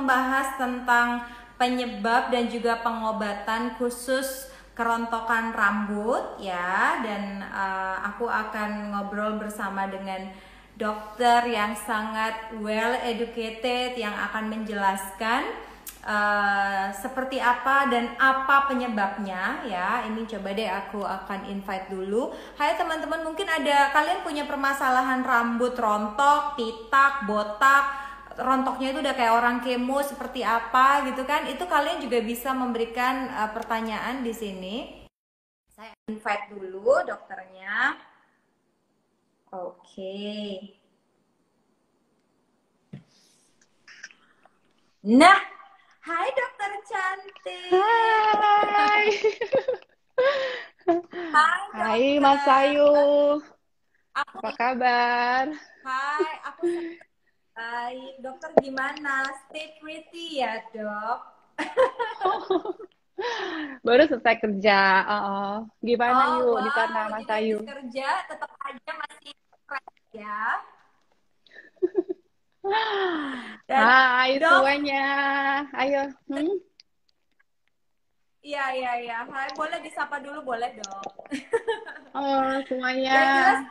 membahas tentang penyebab dan juga pengobatan khusus kerontokan rambut ya, dan aku akan ngobrol bersama dengan dokter yang sangat well educated yang akan menjelaskan seperti apa dan apa penyebabnya ya. Ini coba deh aku akan invite dulu. Hai teman-teman, mungkin ada kalian punya permasalahan rambut rontok, pitak, botak, rontoknya itu udah kayak orang kemo seperti apa gitu kan. Itu kalian juga bisa memberikan pertanyaan di sini. Saya invite dulu dokternya. Oke. Nah, hai dokter cantik. Hai. Hai Hai Mas dokter. Ayu. Aku Apa kabar? Hai, aku baik. Dokter gimana? Stay pretty ya, Dok. Baru selesai kerja. Gimana Oh, yuk di sana wow. Mas Jadi habis Ayu? kerja tetap aja masih fresh ya. Dan Hai Dok, semuanya. Ayo. iya iya iya. Hai, boleh disapa dulu boleh, Dok. Oh, semuanya. Yang jelas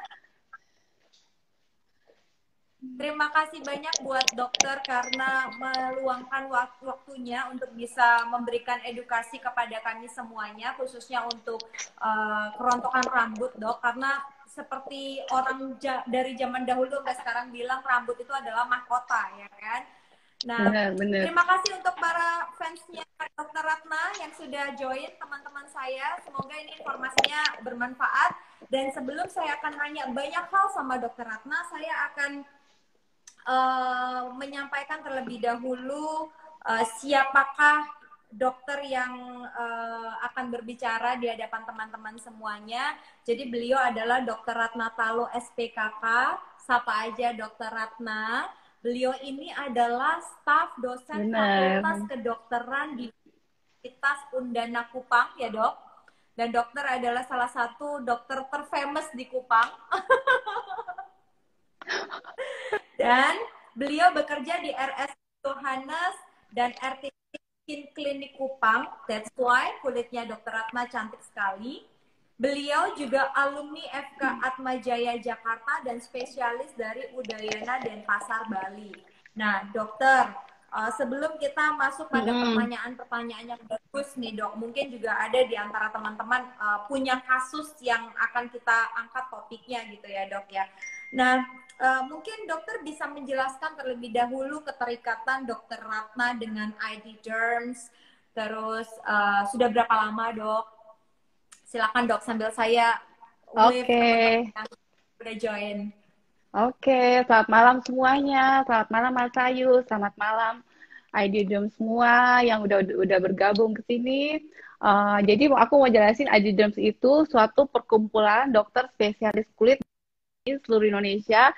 terima kasih banyak buat dokter karena meluangkan waktunya untuk bisa memberikan edukasi kepada kami semuanya, khususnya untuk kerontokan rambut, Dok. Karena seperti orang dari zaman dahulu sampai sekarang bilang rambut itu adalah mahkota, ya kan? Nah, Benar-benar. terima kasih untuk para fansnya Dokter Ratna yang sudah join, teman-teman saya. Semoga ini informasinya bermanfaat. Dan sebelum saya akan nanya banyak hal sama Dokter Ratna, saya akan menyampaikan terlebih dahulu siapakah dokter yang akan berbicara di hadapan teman-teman semuanya. Jadi beliau adalah Dr. Ratna Talo SPKK. Sapa aja Dr. Ratna. Beliau ini adalah staf dosen Benar. Fakultas Kedokteran di Universitas Undana Kupang ya, Dok. Dan dokter adalah salah satu dokter terfamous di Kupang. Dan beliau bekerja di RS Yohanes dan RT Klinik Kupang. That's why kulitnya Dr. Ratna cantik sekali. Beliau juga alumni FK Atma Jaya Jakarta dan spesialis dari Udayana Denpasar Bali. Nah, dokter, sebelum kita masuk pada pertanyaan-pertanyaan yang bagus nih, Dok, mungkin juga ada di antara teman-teman punya kasus yang akan kita angkat topiknya gitu ya, Dok ya. Nah, mungkin dokter bisa menjelaskan terlebih dahulu keterikatan Dokter Ratna dengan ID Derms, terus sudah berapa lama, Dok? Silakan Dok, sambil saya wave Oke. teman-teman yang udah join. Oke, selamat malam semuanya. Selamat malam Mas Ayu. Selamat malam IDDRM semua yang udah bergabung ke sini. Jadi aku mau jelasin IDDRM itu suatu perkumpulan dokter spesialis kulit di seluruh Indonesia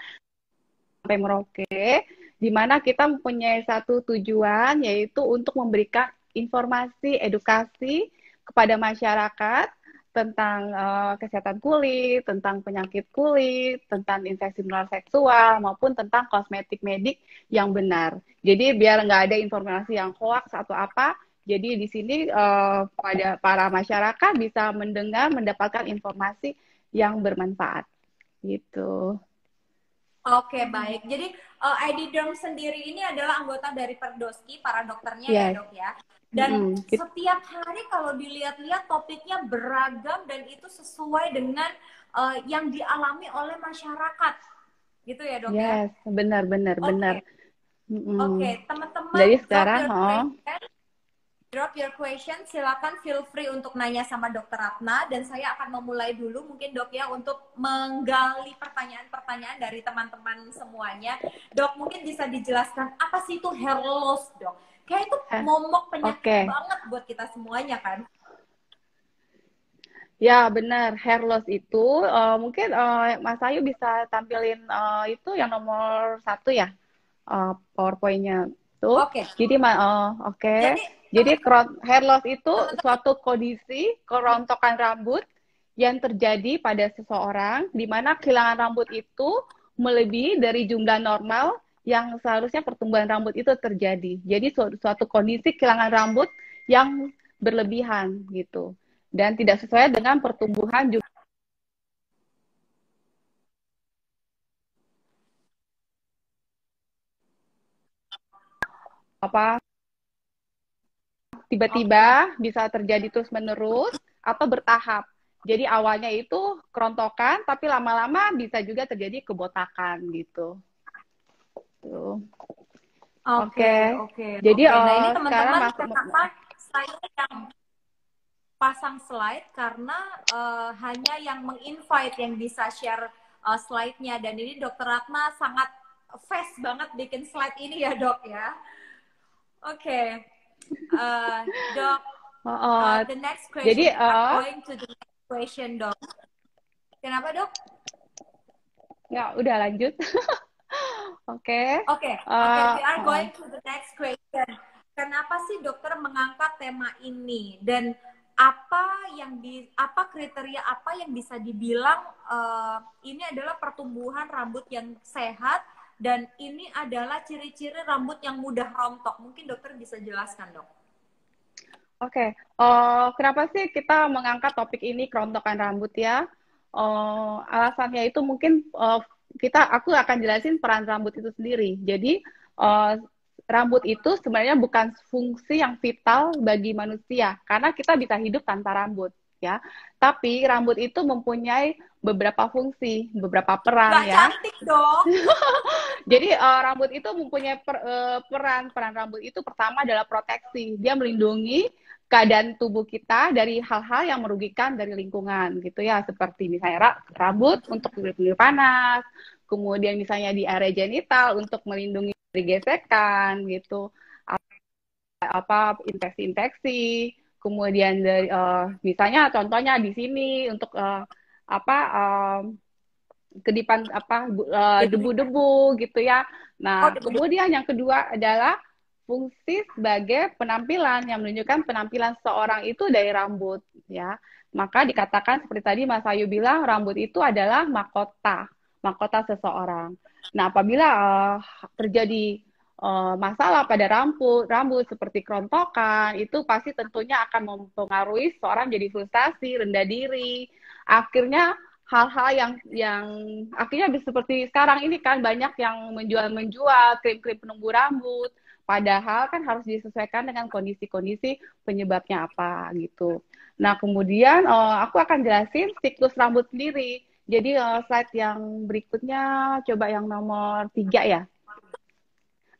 sampai Merauke, di mana kita mempunyai satu tujuan yaitu untuk memberikan informasi, edukasi kepada masyarakat tentang kesehatan kulit, tentang penyakit kulit, tentang infeksi menular seksual, maupun tentang kosmetik medik yang benar. Jadi biar nggak ada informasi yang hoax atau apa, jadi di sini pada para masyarakat bisa mendengar, mendapatkan informasi yang bermanfaat. Gitu. Oke, baik. Jadi ID Derm sendiri ini adalah anggota dari Perdoski, para dokternya ya, Yes. Dok ya. Dan Mm-mm. setiap hari kalau dilihat-lihat topiknya beragam dan itu sesuai dengan yang dialami oleh masyarakat. Gitu ya, Dok ya. Yes, benar, benar, benar. Oke. Mm-mm. Oke, teman-teman Jadi drop sekarang, your question. Drop your question, silakan feel free untuk nanya sama Dokter Ratna dan saya akan memulai dulu mungkin Dok ya untuk menggali pertanyaan-pertanyaan dari teman-teman semuanya. Dok, mungkin bisa dijelaskan apa sih itu hair loss, Dok? Kayak itu momok penyakit oke. banget buat kita semuanya kan? Ya, benar. Hair loss itu mungkin Mas Ayu bisa tampilin itu yang nomor satu ya, PowerPoint-nya tuh. Oke. Jadi, oke. Jadi Jadi teman-teman hair loss itu teman-teman suatu kondisi kerontokan rambut yang terjadi pada seseorang, di mana kehilangan rambut itu melebihi dari jumlah normal yang seharusnya pertumbuhan rambut itu terjadi. Jadi suatu kondisi kehilangan rambut yang berlebihan gitu. Dan tidak sesuai dengan pertumbuhan juga apa Oke. tiba-tiba bisa terjadi terus-menerus atau bertahap. Jadi awalnya itu kerontokan, tapi lama-lama bisa juga terjadi kebotakan gitu. Tuh. Oke, Oke, oke, jadi oke. Nah, ini sekarang teman-teman masuk. kenapa saya yang pasang slide karena hanya yang menginvite yang bisa share slide-nya dan ini Dokter Ratna sangat fast banget bikin slide ini ya, Dok ya. Oke. Dok, Oh, oh. the next Jadi question we are going to the next question, Dok. Kenapa, Dok? ya udah lanjut. Oke. Oke, oke, we are going to the next question. Kenapa sih dokter mengangkat tema ini dan apa kriteria apa yang bisa dibilang ini adalah pertumbuhan rambut yang sehat dan ini adalah ciri-ciri rambut yang mudah rontok. Mungkin dokter bisa jelaskan, Dok. Oke, kenapa sih kita mengangkat topik ini kerontokan rambut ya? Alasannya itu mungkin aku akan jelasin peran rambut itu sendiri. Jadi rambut itu sebenarnya bukan fungsi yang vital bagi manusia karena kita bisa hidup tanpa rambut ya. Tapi rambut itu mempunyai beberapa fungsi, beberapa peran Nggak ya. cantik, Dok. Jadi rambut itu mempunyai peran rambut itu pertama adalah proteksi. Dia melindungi keadaan tubuh kita dari hal-hal yang merugikan dari lingkungan gitu ya, seperti misalnya rambut untuk melindungi panas, kemudian misalnya di area genital untuk melindungi dari gesekan gitu, apa infeksi-infeksi, kemudian dari misalnya contohnya di sini untuk apa kedipan apa Jadi, debu-debu gitu ya. oh, Nah, debu-debu. kemudian yang kedua adalah fungsi sebagai penampilan yang menunjukkan penampilan seorang itu dari rambut ya. Maka dikatakan seperti tadi Mas Ayu bilang rambut itu adalah mahkota seseorang. Nah, apabila terjadi masalah pada rambut seperti kerontokan itu pasti tentunya akan mempengaruhi seorang jadi frustasi, rendah diri. Akhirnya hal-hal yang akhirnya seperti sekarang ini kan banyak yang menjual krim-krim penumbuh rambut padahal kan harus disesuaikan dengan kondisi-kondisi penyebabnya apa gitu. Nah, kemudian aku akan jelasin siklus rambut sendiri. Jadi slide yang berikutnya coba yang nomor 3 ya.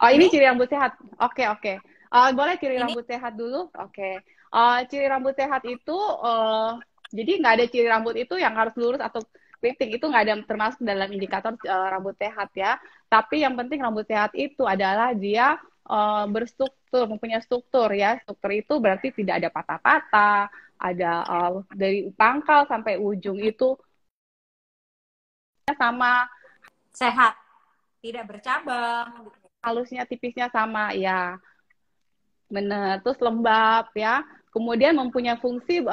Oh, ini Ini, ciri rambut sehat. Oke, oke. Boleh ciri ini rambut sehat dulu? Oke. Ciri rambut sehat itu, jadi nggak ada ciri rambut itu yang harus lurus atau keriting. Itu nggak ada termasuk dalam indikator rambut sehat ya. Tapi yang penting rambut sehat itu adalah dia berstruktur, mempunyai struktur ya. Struktur itu berarti tidak ada patah-patah, ada dari pangkal sampai ujung itu sama, sehat, tidak bercabang. halusnya tipisnya sama ya. Benar, terus lembab ya. Kemudian mempunyai fungsi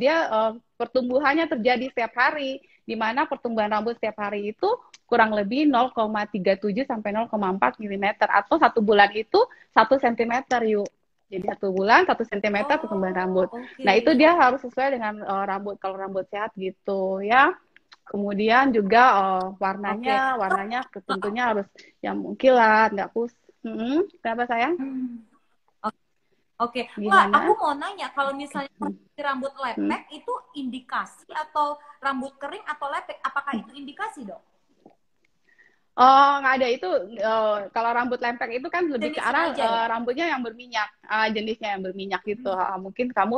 dia pertumbuhannya terjadi setiap hari, di mana pertumbuhan rambut setiap hari itu kurang lebih 0,37 sampai 0,4 mm atau 1 bulan itu 1 cm yuk. Jadi 1 bulan 1 cm pertumbuhan rambut. Oh, Nah itu oke. dia harus sesuai dengan rambut kalau rambut sehat gitu ya. Kemudian juga Oke. warnanya tentunya harus yang kilat, nggak pus. Kenapa sayang? Hmm. Oke, wah aku Gimana? mau nanya kalau misalnya Hmm. rambut Hmm. lepek itu indikasi atau rambut kering atau lepek, apakah itu indikasi dok? Oh, nggak ada itu. Kalau rambut lempeng itu kan lebih ke Jenisnya arah aja ya? rambutnya yang berminyak, jenisnya yang berminyak gitu. Mungkin kamu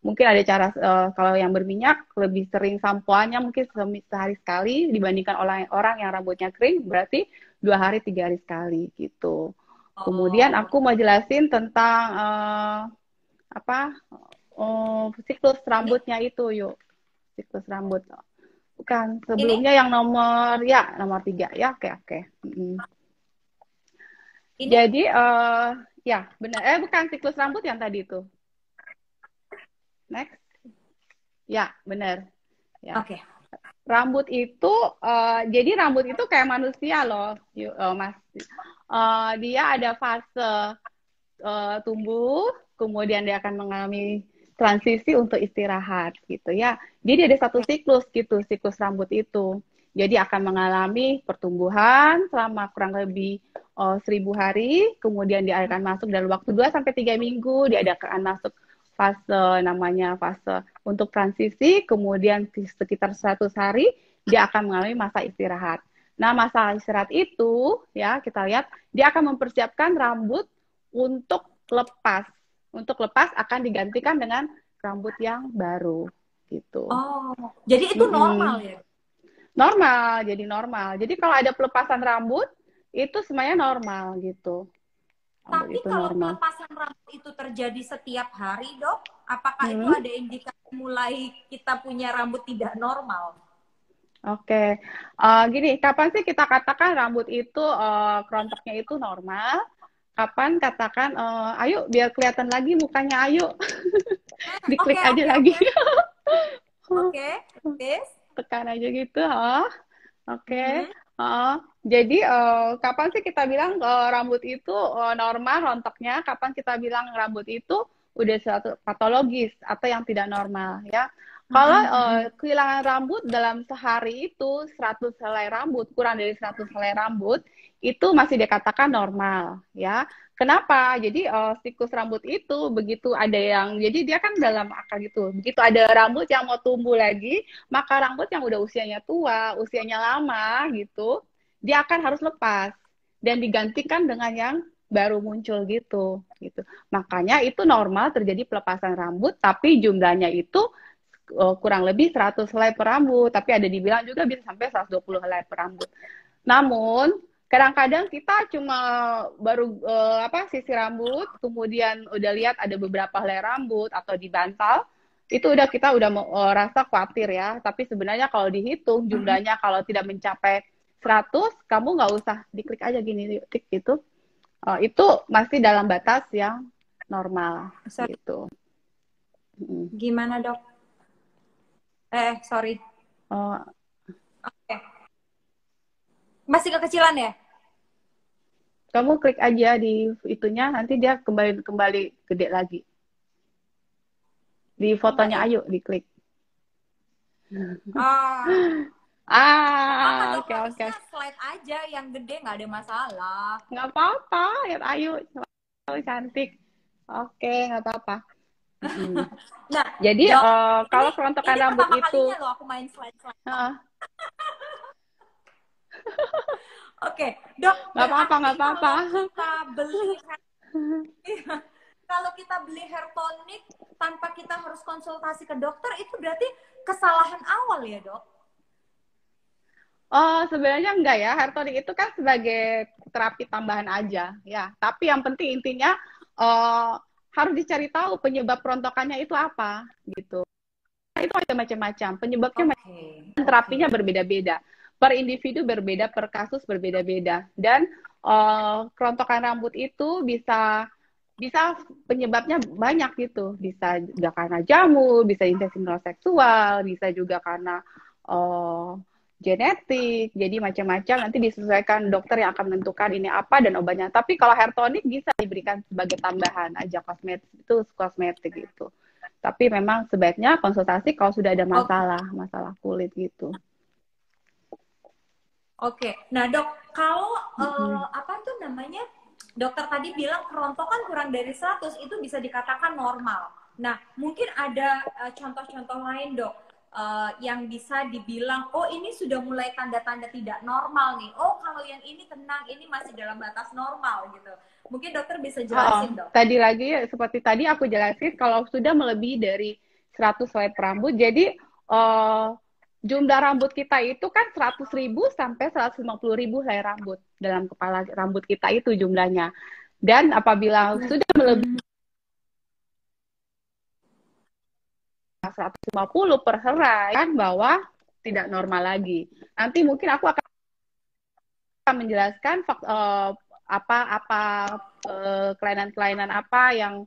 mungkin ada cara kalau yang berminyak lebih sering sampoannya mungkin sehari sekali dibandingkan orang orang yang rambutnya kering, berarti 2 hari 3 hari sekali gitu. Kemudian Oh, aku mau jelasin tentang apa siklus ini rambutnya itu, yuk. Siklus rambut. Bukan, ini sebelumnya yang nomor 3 ya, oke oke. ini Jadi ya benar, bukan siklus rambut yang tadi itu. Next, ya benar. Ya, oke. rambut itu jadi rambut itu kayak manusia loh, Mas. dia ada fase tumbuh, kemudian dia akan mengalami transisi untuk istirahat gitu ya. Jadi ada satu siklus gitu, siklus rambut itu. Jadi akan mengalami pertumbuhan selama kurang lebih 1.000 hari, kemudian dia akan masuk dalam waktu 2 sampai 3 minggu, dia akan masuk fase namanya fase untuk transisi, kemudian di sekitar 100 hari dia akan mengalami masa istirahat. Nah, masa istirahat itu ya kita lihat dia akan mempersiapkan rambut untuk lepas. Untuk lepas akan digantikan dengan rambut yang baru gitu. Oh, jadi itu normal ya? Normal, jadi normal. Jadi kalau ada pelepasan rambut itu semuanya normal gitu. Rambut Tapi itu kalau normal. pelepasan rambut itu terjadi setiap hari, Dok, apakah itu ada indikasi mulai kita punya rambut tidak normal? Oke, gini, kapan sih kita katakan rambut itu kerontoknya itu normal? Kapan katakan, ayo biar kelihatan lagi mukanya, ayo diklik Oke, aja oke, lagi. oke. Oke, yes. Tekan aja gitu, oh. Oke. Mhm. Jadi kapan sih kita bilang rambut itu normal rontoknya? Kapan kita bilang rambut itu udah suatu patologis atau yang tidak normal ya? Kalau Mhm, mhm. kehilangan rambut dalam sehari itu 100 helai rambut, kurang dari 100 helai rambut, itu masih dikatakan normal ya. Kenapa? Jadi siklus rambut itu begitu ada yang, jadi dia kan dalam akal gitu. Begitu ada rambut yang mau tumbuh lagi, maka rambut yang udah usianya tua, usianya lama gitu, dia akan harus lepas dan digantikan dengan yang baru muncul gitu. Makanya itu normal terjadi pelepasan rambut, tapi jumlahnya itu kurang lebih 100 helai per rambut, tapi ada dibilang juga bisa sampai 120 helai per rambut. Namun kadang-kadang kita cuma baru sisir rambut, kemudian udah lihat ada beberapa helai rambut atau di bantal, itu udah kita udah rasa khawatir ya. Tapi sebenarnya kalau dihitung jumlahnya kalau tidak mencapai 100, kamu nggak usah diklik aja gini, tik gitu. Itu masih dalam batas yang normal Sorry, gitu. gimana, Dok? Sorry. Oh, Oke. Masih kekecilan ya? kamu klik aja di itunya, nanti dia kembali kembali gede lagi. Di Enggak fotonya ya? Ayu diklik. Ah, nggak apa-apa, Ah, Dok. oke oke. Harusnya slide aja yang gede, nggak ada masalah. Nggak apa-apa, lihat Ayu selalu cantik. Oke, nggak apa-apa. Nah, Jadi Dok, ini kalau kerontokan ini rambut pertama itu, kalinya loh aku main slide-slide. ah, Oke, Dok, nggak apa-apa, berarti nggak apa-apa. kalau kita beli kalau kita beli hair tonic tanpa kita harus konsultasi ke dokter, itu berarti kesalahan awal ya, Dok? Oh, sebenarnya enggak ya. Hair tonic itu kan sebagai terapi tambahan aja, ya. Tapi yang penting intinya eh, harus dicari tahu penyebab kerontokannya itu apa, gitu. Itu ada macam-macam. Penyebabnya Oke, oke. terapinya berbeda-beda. Per individu berbeda, per kasus berbeda-beda. Dan kerontokan rambut itu bisa bisa penyebabnya banyak gitu. Bisa juga karena jamu, bisa infeksi seksual, bisa juga karena uh, genetik. Jadi macam-macam nanti disesuaikan dokter yang akan menentukan ini apa dan obatnya. Tapi kalau hair tonic bisa diberikan sebagai tambahan aja kosmetik itu kosmetik gitu. Tapi memang sebaiknya konsultasi kalau sudah ada Oke. masalah kulit gitu. Oke. Nah, Dok, kalau Mm-mm. apa tuh namanya? Dokter tadi bilang kerontokan kurang dari 100 itu bisa dikatakan normal. Nah, mungkin ada contoh-contoh lain, Dok, yang bisa dibilang, oh ini sudah mulai tanda-tanda tidak normal nih. Oh, kalau yang ini tenang, ini masih dalam batas normal gitu. Mungkin dokter bisa Oh, jelasin, Dok. tadi lagi seperti tadi aku jelasin kalau sudah melebihi dari 100 helai rambut, jadi uh, jumlah rambut kita itu kan 100.000 sampai 150.000 helai rambut dalam kepala rambut kita itu jumlahnya. Dan apabila sudah melebihi 150 per helai, kan bahwa tidak normal lagi. Nanti mungkin aku akan menjelaskan apa kelainan-kelainan apa yang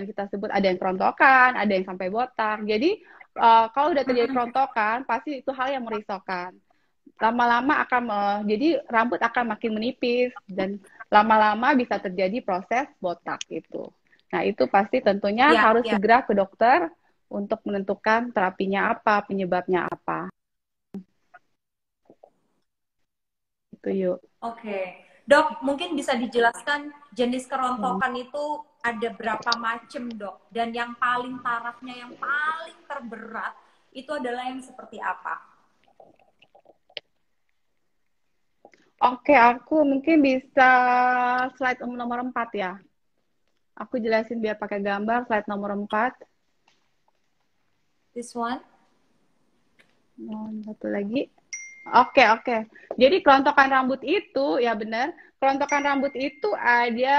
kita sebut, ada yang kerontokan, ada yang sampai botak. Jadi kalau udah terjadi kerontokan pasti itu hal yang merisaukan. lama-lama akan jadi rambut akan makin menipis dan lama-lama bisa terjadi proses botak itu. Nah, itu pasti tentunya Ya, harus ya. segera ke dokter untuk menentukan terapinya apa, penyebabnya apa. Itu yuk. Oke. Dok, mungkin bisa dijelaskan jenis Hmm. kerontokan itu ada berapa macam, Dok? Dan yang paling parahnya, yang paling terberat, itu adalah yang seperti apa? Oke, aku mungkin bisa slide nomor 4 ya. Aku jelasin biar pakai gambar slide nomor 4. This one? Satu lagi. Oke, oke. Jadi kerontokan rambut itu, ya benar, kerontokan rambut itu ada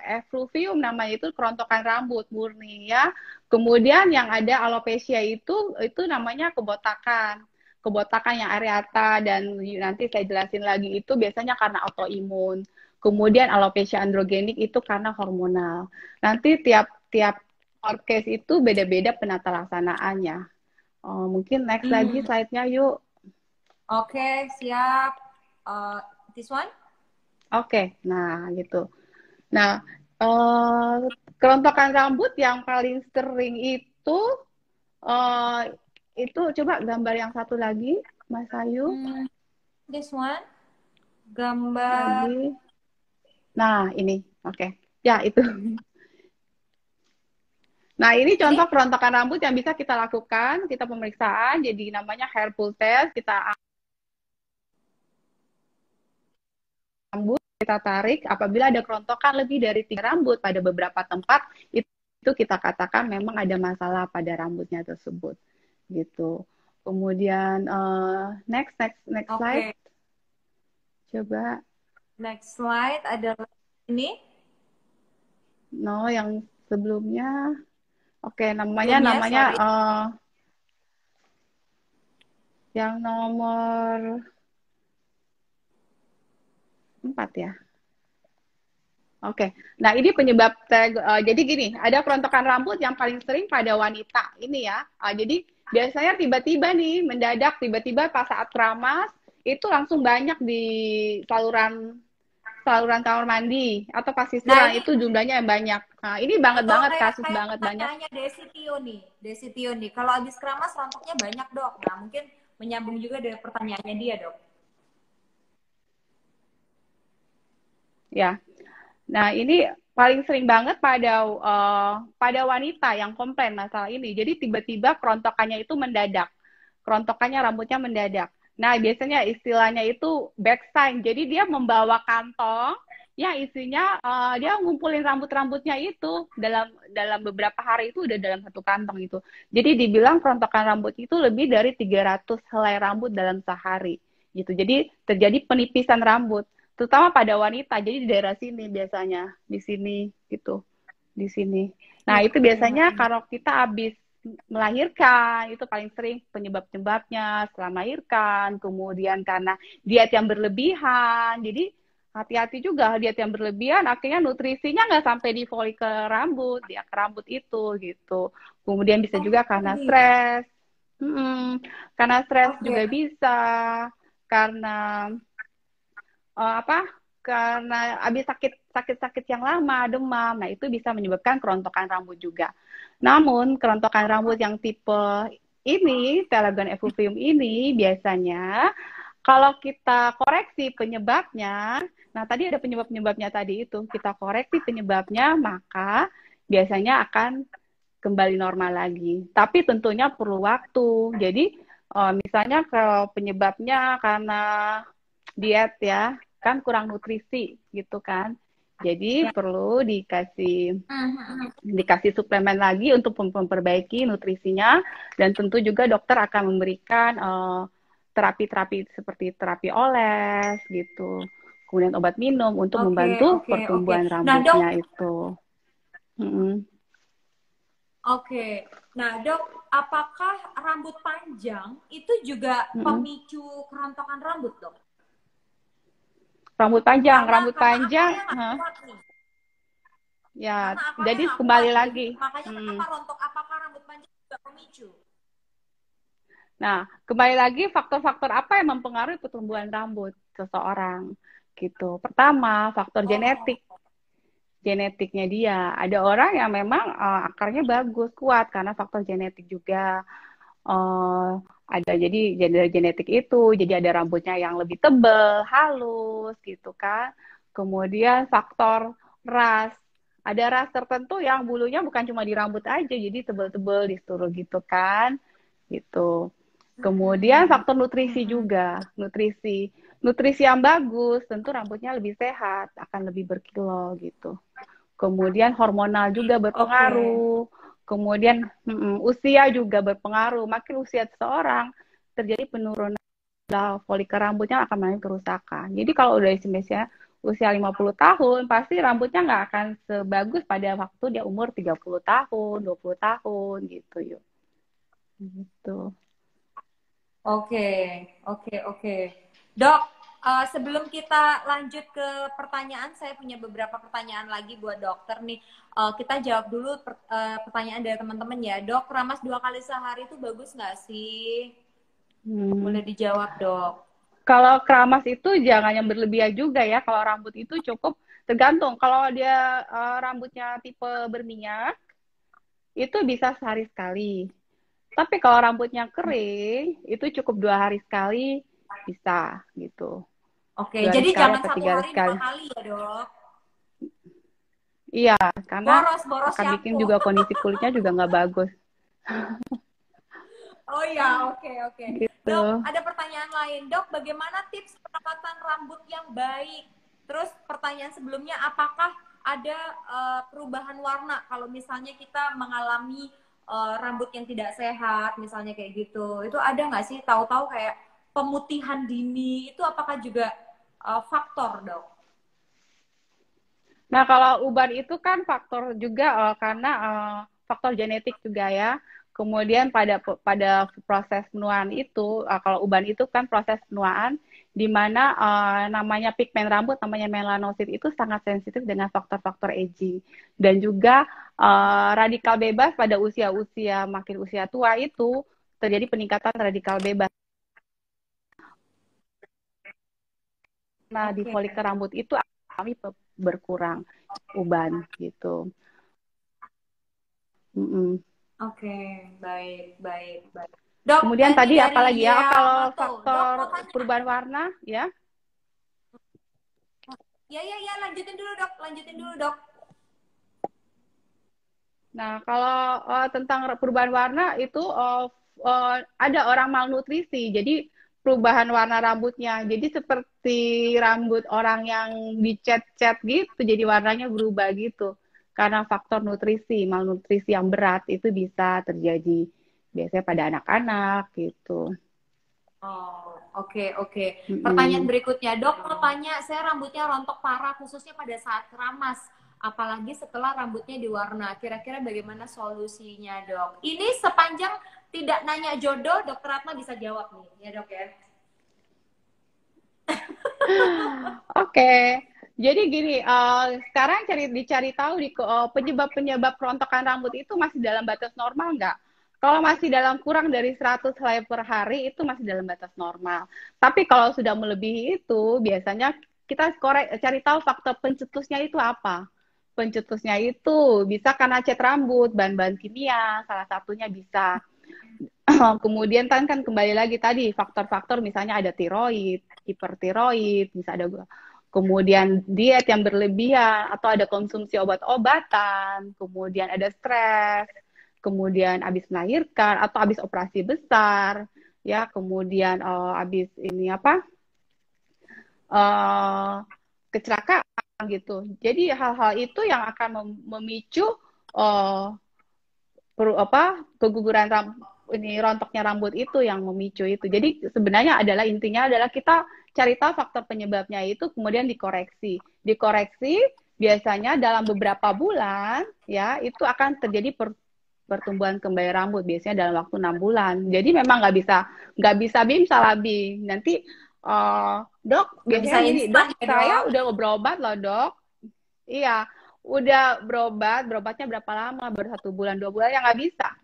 effluvium namanya itu kerontokan rambut murni ya. Kemudian yang ada alopecia itu namanya kebotakan. Kebotakan yang areata dan nanti saya jelasin lagi itu biasanya karena autoimun. Kemudian alopecia androgenik itu karena hormonal. Nanti tiap-tiap case itu beda-beda penata laksanaannya. Mungkin next lagi Hmm. slide-nya yuk. Oke, siap. Uh, this one? Oke, nah gitu. Nah, eh, kerontokan rambut yang paling sering eh, itu coba gambar yang satu lagi, Mas Ayu, Hmm, this one? Gambar. lagi. Nah, ini, oke. Ya, itu. Nah, ini Ini? contoh kerontokan rambut yang bisa kita lakukan, kita pemeriksaan, jadi namanya hair pull test, kita rambut, kita tarik, apabila ada kerontokan lebih dari 3 rambut pada beberapa tempat, itu kita katakan memang ada masalah pada rambutnya tersebut. Gitu. Kemudian next slide. Oke. Coba Next slide adalah ini. no yang sebelumnya. Oke, namanya Sebelumnya, namanya sorry. yang nomor 4 ya. Oke, nah ini penyebab jadi gini, ada kerontokan rambut yang paling sering pada wanita ini ya. Jadi biasanya tiba-tiba nih mendadak tiba-tiba pas saat keramas itu langsung banyak di saluran saluran kamar mandi atau pas Nah, sisiran ini itu jumlahnya yang banyak. Nah, ini banget betul banget kayak kasus kayak banget banyak. pertanyaannya Desi Tio nih. Desi Tio nih. Kalau habis keramas rontoknya banyak, Dok. Nah, mungkin menyambung juga dari pertanyaannya dia, Dok. Ya. Nah, ini paling sering banget pada wanita yang komplain masalah ini. Jadi tiba-tiba kerontokannya itu mendadak. Kerontokannya rambutnya mendadak. Nah, biasanya istilahnya itu back sign. Jadi dia membawa kantong yang isinya dia ngumpulin rambut-rambutnya itu dalam dalam beberapa hari itu udah dalam satu kantong itu. Jadi dibilang kerontokan rambut itu lebih dari 300 helai rambut dalam sehari gitu. Jadi terjadi penipisan rambut terutama pada wanita. Jadi di daerah sini biasanya, di sini gitu, di sini. Nah, Iya, itu iya, biasanya iya. kalau kita habis melahirkan, itu paling sering penyebab-penyebabnya setelah melahirkan, kemudian karena diet yang berlebihan. Jadi hati-hati juga diet yang berlebihan, akhirnya nutrisinya nggak sampai di folikel rambut, di akar rambut itu gitu. Kemudian bisa Oh, juga karena gitu. stres, karena stres Oke. juga bisa, karena apa karena habis sakit-sakit yang lama, demam, nah itu bisa menyebabkan kerontokan rambut juga. Namun kerontokan rambut yang tipe ini, Telegon effluvium ini biasanya kalau kita koreksi penyebabnya, nah tadi ada penyebab-penyebabnya tadi itu, kita koreksi penyebabnya, maka biasanya akan kembali normal lagi. Tapi tentunya perlu waktu. Jadi misalnya kalau penyebabnya karena diet ya, kan kurang nutrisi gitu kan. Jadi Ya. perlu dikasih Mhm. dikasih suplemen lagi untuk memperbaiki nutrisinya dan tentu juga dokter akan memberikan terapi-terapi seperti terapi oles gitu. Kemudian obat minum untuk Oke, membantu oke, oke. pertumbuhan Nah, Dok, rambutnya itu. Mm-mm. oke. Nah, Dok, apakah rambut panjang itu juga Mm-mm. pemicu kerontokan rambut, Dok? Rambut panjang, Karena rambut karena panjang, akarnya nggak kuat nih. ya. Karena akarnya Jadi nggak kuat. kembali Jadi lagi. makanya kenapa Hmm. rontok apakah rambut panjang juga pemicu? Nah, kembali lagi faktor-faktor apa yang mempengaruhi pertumbuhan rambut seseorang gitu. Pertama, faktor Oh, genetik. Genetiknya dia. Ada orang yang memang akarnya bagus, kuat karena faktor genetik juga. eh ada jadi genetik itu, jadi ada rambutnya yang lebih tebal, halus gitu kan. Kemudian faktor ras. Ada ras tertentu yang bulunya bukan cuma di rambut aja, jadi tebel-tebel di seluruh gitu kan. Gitu. Kemudian mm-mm. faktor nutrisi Mm-mm. juga, nutrisi. Nutrisi yang bagus, tentu rambutnya lebih sehat, akan lebih berkilau gitu. Kemudian hormonal juga Oke. berpengaruh. Kemudian usia juga berpengaruh. Makin usia seseorang terjadi penurunan folikel rambutnya akan mengalami kerusakan. Jadi kalau udah usia 50 tahun, pasti rambutnya nggak akan sebagus pada waktu dia umur 30 tahun, 20 tahun gitu yuk. Gitu. Oke, oke, oke. Dok, sebelum kita lanjut ke pertanyaan, saya punya beberapa pertanyaan lagi buat dokter nih. Kita jawab dulu pertanyaan dari teman-teman ya. Dok, ramas 2 kali sehari itu bagus nggak sih? Hmm. Boleh dijawab, dok. Kalau keramas itu jangan yang berlebihan juga ya. Kalau rambut itu cukup tergantung. Kalau dia rambutnya tipe berminyak, itu bisa sehari sekali. Tapi kalau rambutnya kering, itu cukup 2 hari sekali bisa gitu. Oke, 2 hari jadi sekali jangan atau satu 3 hari hari dua sekali. kali ya, dok. Iya, karena Boros-boros akan bikin shampoo. juga kondisi kulitnya juga nggak bagus. Oh ya, oke, oke. Gitu. Dok, ada pertanyaan lain. Dok, bagaimana tips perawatan rambut yang baik? Terus pertanyaan sebelumnya, apakah ada perubahan warna kalau misalnya kita mengalami rambut yang tidak sehat, misalnya kayak gitu? Itu ada nggak sih tahu-tahu kayak pemutihan dini itu apakah juga faktor, dok? Nah, kalau uban itu kan faktor juga karena faktor genetik juga ya. Kemudian pada proses penuaan itu, kalau uban itu kan proses penuaan di mana namanya pigmen rambut, namanya melanosit itu sangat sensitif dengan faktor-faktor aging. Dan juga radikal bebas pada usia-usia makin usia tua itu terjadi peningkatan radikal bebas. Nah, di Oke, folikel rambut itu kami berkurang uban gitu. Mm-mm. oke, baik, baik, baik. Dok, Kemudian ini tadi dari apalagi ya, kalau Yamato. Dok, mau faktor tanya. perubahan warna ya. Ya, ya, ya, lanjutin dulu, dok. Lanjutin dulu, dok. Nah, kalau tentang perubahan warna itu ada orang malnutrisi. Jadi perubahan warna rambutnya. Jadi seperti rambut orang yang dicat-cat gitu, jadi warnanya berubah gitu. Karena faktor nutrisi, malnutrisi yang berat itu bisa terjadi biasanya pada anak-anak gitu. Oh, oke, oke. Pertanyaan Mm-mm. berikutnya, dok mau tanya, saya rambutnya rontok parah khususnya pada saat keramas, apalagi setelah rambutnya diwarna. Kira-kira bagaimana solusinya, dok? Ini sepanjang tidak nanya jodoh, dokter Ratna bisa jawab nih, ya dok ya. Oke, jadi gini, sekarang dicari tahu penyebab-penyebab kerontokan rambut itu masih dalam batas normal nggak? Kalau masih dalam kurang dari 100 helai per hari itu masih dalam batas normal. Tapi kalau sudah melebihi itu, biasanya kita cari tahu faktor pencetusnya itu apa. Pencetusnya itu bisa karena cat rambut, bahan-bahan kimia, salah satunya bisa. Kemudian kan kembali lagi tadi faktor-faktor misalnya ada tiroid, hipertiroid, bisa ada kemudian diet yang berlebihan atau ada konsumsi obat-obatan, kemudian ada stres, kemudian habis melahirkan atau habis operasi besar, ya, kemudian habis ini apa? uh, kecelakaan gitu. Jadi hal-hal itu yang akan memicu uh, keguguran ini rontoknya rambut itu yang memicu itu. Jadi sebenarnya intinya adalah kita cari tahu faktor penyebabnya itu kemudian dikoreksi. Dikoreksi biasanya dalam beberapa bulan ya itu akan terjadi pertumbuhan kembali rambut biasanya dalam waktu 6 bulan. Jadi memang nggak bisa bim salah bim. Nanti dok Nggak bisa biasanya gini, instan dok ya, saya dok? udah berobat loh dok. Iya, udah berobatnya berapa lama? Baru 1 bulan, 2 bulan, ya nggak bisa.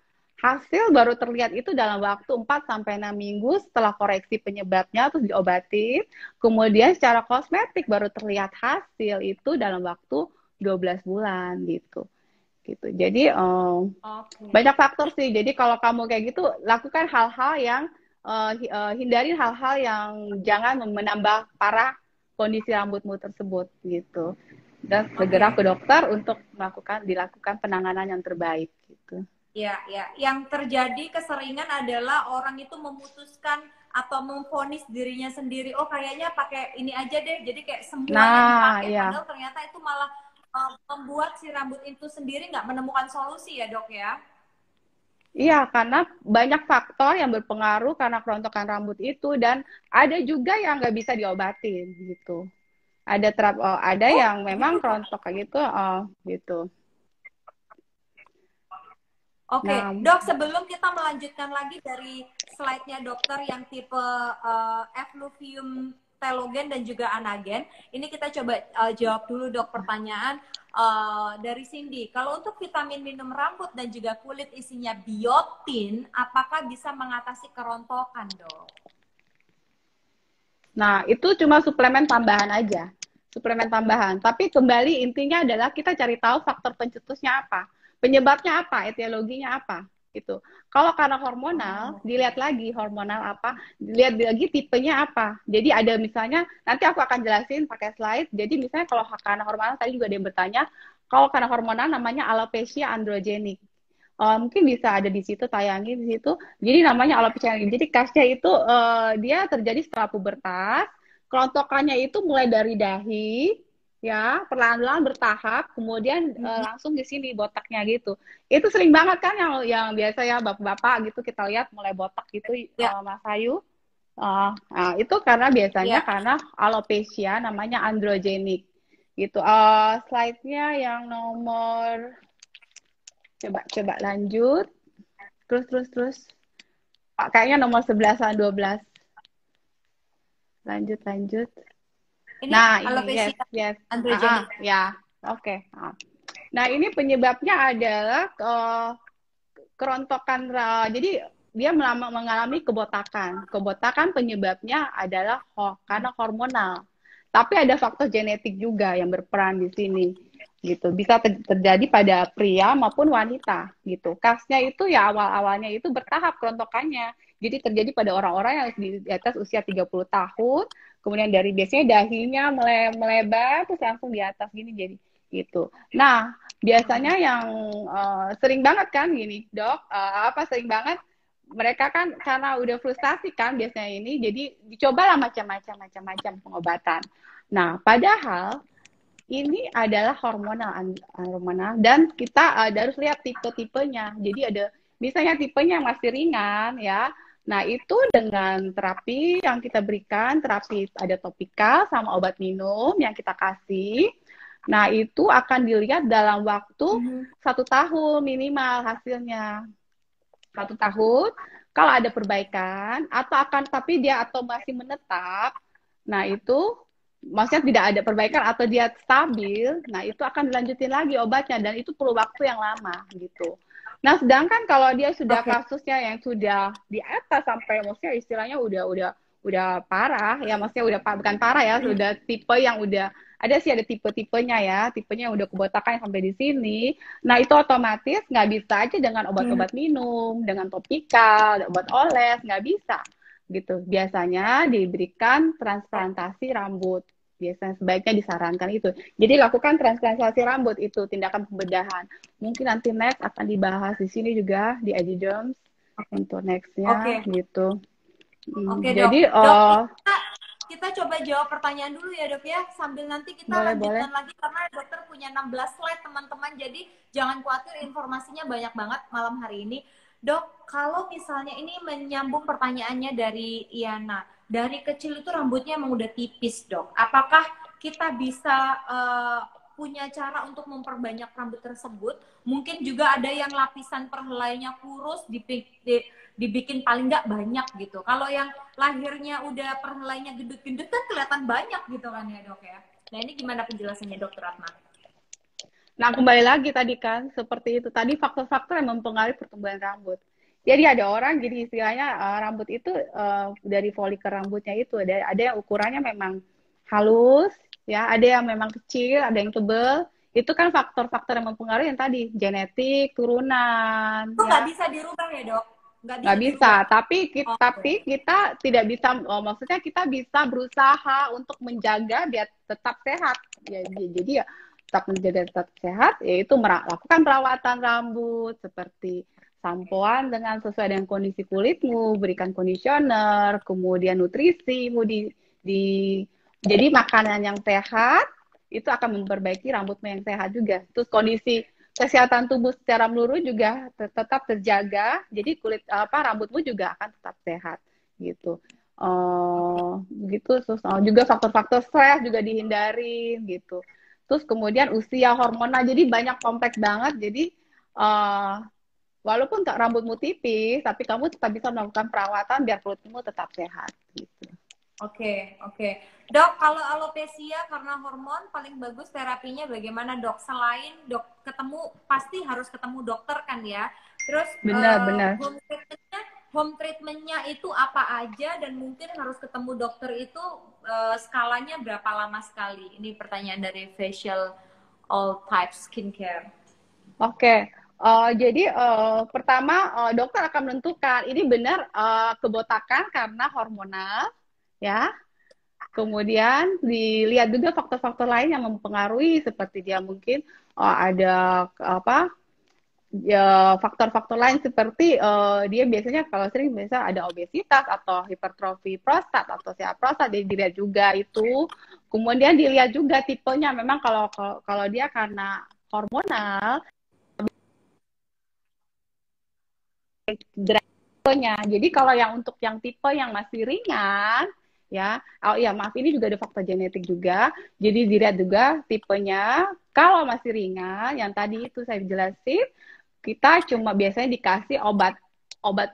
hasil baru terlihat itu dalam waktu 4 sampai 6 minggu setelah koreksi penyebabnya terus diobatin. Kemudian secara kosmetik baru terlihat hasil itu dalam waktu 12 bulan gitu. Gitu. Jadi banyak faktor sih. Jadi kalau kamu kayak gitu, lakukan hal-hal yang hindari hal-hal yang jangan menambah parah kondisi rambutmu tersebut gitu. Dan segera ke dokter untuk dilakukan penanganan yang terbaik gitu. Ya, ya. Yang terjadi keseringan adalah orang itu memutuskan atau memvonis dirinya sendiri. Oh, kayaknya pakai ini aja deh. Jadi kayak semuanya dipakai. Iya. Padahal ternyata itu malah membuat si rambut itu sendiri nggak menemukan solusi ya, Dok ya. Iya, karena banyak faktor yang berpengaruh karena kerontokan rambut itu dan ada juga yang nggak bisa diobatin gitu. Ada yang memang Gitu. kerontok kayak gitu, gitu. Oke, Nah, Dok, sebelum kita melanjutkan lagi dari slide-nya dokter yang tipe effluvium telogen dan juga anagen, ini kita coba jawab dulu, Dok, pertanyaan dari Cindy. Kalau untuk vitamin minum rambut dan juga kulit isinya biotin, apakah bisa mengatasi kerontokan, Dok? Nah, itu cuma suplemen tambahan aja. Suplemen tambahan. Tapi kembali intinya adalah kita cari tahu faktor pencetusnya apa. Penyebabnya apa, etiologinya apa. Gitu. Kalau karena hormonal, dilihat lagi hormonal apa, dilihat lagi tipenya apa. Jadi ada misalnya, nanti aku akan jelasin pakai slide. Jadi misalnya kalau karena hormonal, tadi juga ada yang bertanya, kalau karena hormonal namanya alopecia androgenik. Mungkin bisa ada di situ, tayangin di situ. Jadi namanya alopecia. Jadi kasnya itu dia terjadi setelah pubertas. Kerontokannya itu mulai dari dahi, ya perlahan-lahan bertahap, kemudian langsung di sini botaknya gitu. Itu sering banget kan yang biasa ya bapak-bapak gitu kita lihat mulai botak gitu, Ya. Mas Ayu. Nah, itu karena biasanya Ya. karena alopecia namanya androgenik gitu. Slide-nya yang nomor coba lanjut. Terus. Kayaknya nomor 11-an 12. Lanjut. Ini Nah, ini alopecia yes. androgenik. Ya. Oke. Nah, ini penyebabnya adalah kerontokan. Jadi dia mengalami kebotakan. Kebotakan penyebabnya adalah karena hormonal. Tapi ada faktor genetik juga yang berperan di sini. Gitu. Bisa terjadi pada pria maupun wanita gitu. Kasnya itu ya awal-awalnya itu bertahap kerontokannya. Jadi terjadi pada orang-orang yang di atas usia 30 tahun, kemudian dari biasanya dahinya melebar terus langsung di atas gini jadi gitu. Nah, biasanya yang sering banget kan gini, Dok, sering banget mereka kan karena udah frustasi kan biasanya ini, jadi dicobalah macam-macam pengobatan. Nah, padahal ini adalah hormonal dan kita harus lihat tipe-tipenya. Jadi ada misalnya tipenya yang masih ringan ya. Nah, itu dengan terapi yang kita berikan, terapi ada topikal sama obat minum yang kita kasih. Nah, itu akan dilihat dalam waktu 1 tahun minimal hasilnya. 1 tahun, kalau ada perbaikan, tapi dia masih menetap, nah itu maksudnya tidak ada perbaikan atau dia stabil, nah itu akan dilanjutin lagi obatnya dan itu perlu waktu yang lama gitu. Nah, sedangkan kalau dia sudah kasusnya yang sudah di atas sampai maksudnya istilahnya udah parah ya, maksudnya bukan parah ya, sudah tipe yang udah ada tipe-tipenya ya, tipenya yang udah kebotakan sampai di sini. Nah, itu otomatis nggak bisa aja dengan obat-obat minum, dengan topikal, obat oles, nggak bisa gitu. Biasanya diberikan transplantasi rambut. Biasanya sebaiknya disarankan itu. Jadi lakukan transplantasi rambut itu, tindakan pembedahan. Mungkin nanti next akan dibahas di sini juga di Agiderms untuk nextnya gitu. Oke, Dok. Jadi kita coba jawab pertanyaan dulu ya, Dok ya. Sambil nanti kita lanjutkan lagi karena dokter punya 16 slide, teman-teman. Jadi jangan khawatir, informasinya banyak banget malam hari ini. Dok, kalau misalnya ini menyambung pertanyaannya dari Iana, dari kecil itu rambutnya emang udah tipis, Dok. Apakah kita bisa punya cara untuk memperbanyak rambut tersebut? Mungkin juga ada yang lapisan perhelainya kurus, dibikin paling nggak banyak gitu. Kalau yang lahirnya udah perhelainya gendut-gendut kan kelihatan banyak gitu kan ya, Dok ya. Nah, ini gimana penjelasannya, Dokter Ratna? Nah, kembali lagi tadi kan, seperti itu. Tadi faktor-faktor yang mempengaruhi pertumbuhan rambut. Jadi ada orang gini istilahnya rambut itu dari folikel rambutnya itu ada yang ukurannya memang halus ya, ada yang memang kecil, ada yang tebel. Itu kan faktor-faktor yang mempengaruhi yang tadi genetik, turunan Itu nggak ya. bisa dirubah ya dok? Nggak bisa Nggak bisa, dirubah. tapi Oke. kita tidak bisa, maksudnya kita bisa berusaha untuk menjaga biar tetap sehat. Ya, jadi ya tetap menjaga tetap sehat, yaitu melakukan perawatan rambut seperti sampoan dengan sesuai dengan kondisi kulitmu, berikan conditioner, kemudian nutrisimu di jadi makanan yang sehat itu akan memperbaiki rambutmu yang sehat juga. Terus kondisi kesehatan tubuh secara menyeluruh juga tetap terjaga, jadi kulit apa rambutmu juga akan tetap sehat gitu. Gitu. Terus juga faktor-faktor stres juga dihindari gitu. Terus kemudian usia hormonal, jadi banyak kompleks banget. Jadi walaupun rambutmu tipis, tapi kamu tetap bisa melakukan perawatan biar kulitmu tetap sehat gitu. Oke, oke. Dok, kalau alopecia karena hormon paling bagus terapinya bagaimana dok? Selain dok ketemu, pasti harus ketemu dokter kan ya. Terus Benar-benar. home treatmentnya itu apa aja dan mungkin harus ketemu dokter itu skalanya berapa lama sekali? Ini pertanyaan dari facial all type skincare. Oke, jadi pertama dokter akan menentukan ini benar kebotakan karena hormonal, ya. Kemudian dilihat juga faktor-faktor lain yang mempengaruhi seperti dia mungkin ada apa ya faktor-faktor lain seperti dia biasanya kalau sering biasa ada obesitas atau hipertrofi prostat atau siapa prostat jadi dilihat juga itu. Kemudian dilihat juga tipenya memang kalau dia karena hormonal tipenya. Jadi kalau yang untuk yang tipe yang masih ringan, ya, oh iya maaf ini juga ada faktor genetik juga. Jadi dilihat juga tipenya. Kalau masih ringan, yang tadi itu saya jelasin, kita cuma biasanya dikasih obat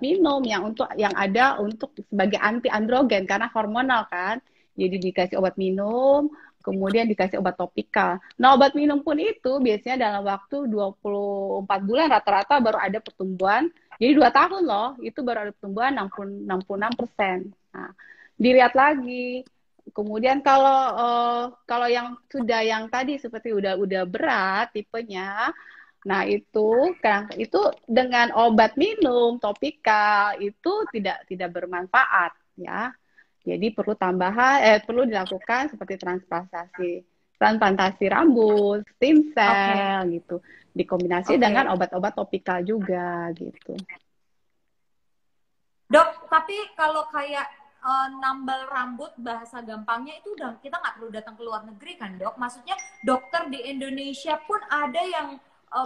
minum yang ada untuk sebagai anti androgen karena hormonal kan. Jadi dikasih obat minum, kemudian dikasih obat topikal. Nah, obat minum pun itu biasanya dalam waktu 24 bulan rata-rata baru ada pertumbuhan. Jadi 2 tahun loh, itu baru ada pertumbuhan 66%. Nah, dilihat lagi. Kemudian kalau yang sudah yang tadi seperti udah berat tipenya, nah itu dengan obat minum topikal itu tidak bermanfaat ya. Jadi perlu dilakukan seperti transplantasi rambut, stem Oke, cell gitu. Dikombinasi dengan oke. obat-obat topikal juga gitu. Dok, tapi kalau kayak nambal rambut bahasa gampangnya itu udah kita nggak perlu datang ke luar negeri kan dok? Maksudnya dokter di Indonesia pun ada yang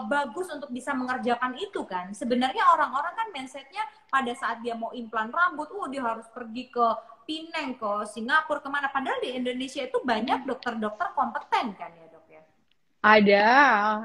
bagus untuk bisa mengerjakan itu kan? Sebenarnya orang-orang kan mindsetnya pada saat dia mau implan rambut, dia harus pergi ke Pineng, ke Singapura, kemana? Padahal di Indonesia itu banyak dokter-dokter kompeten kan ya dok ya? Ada,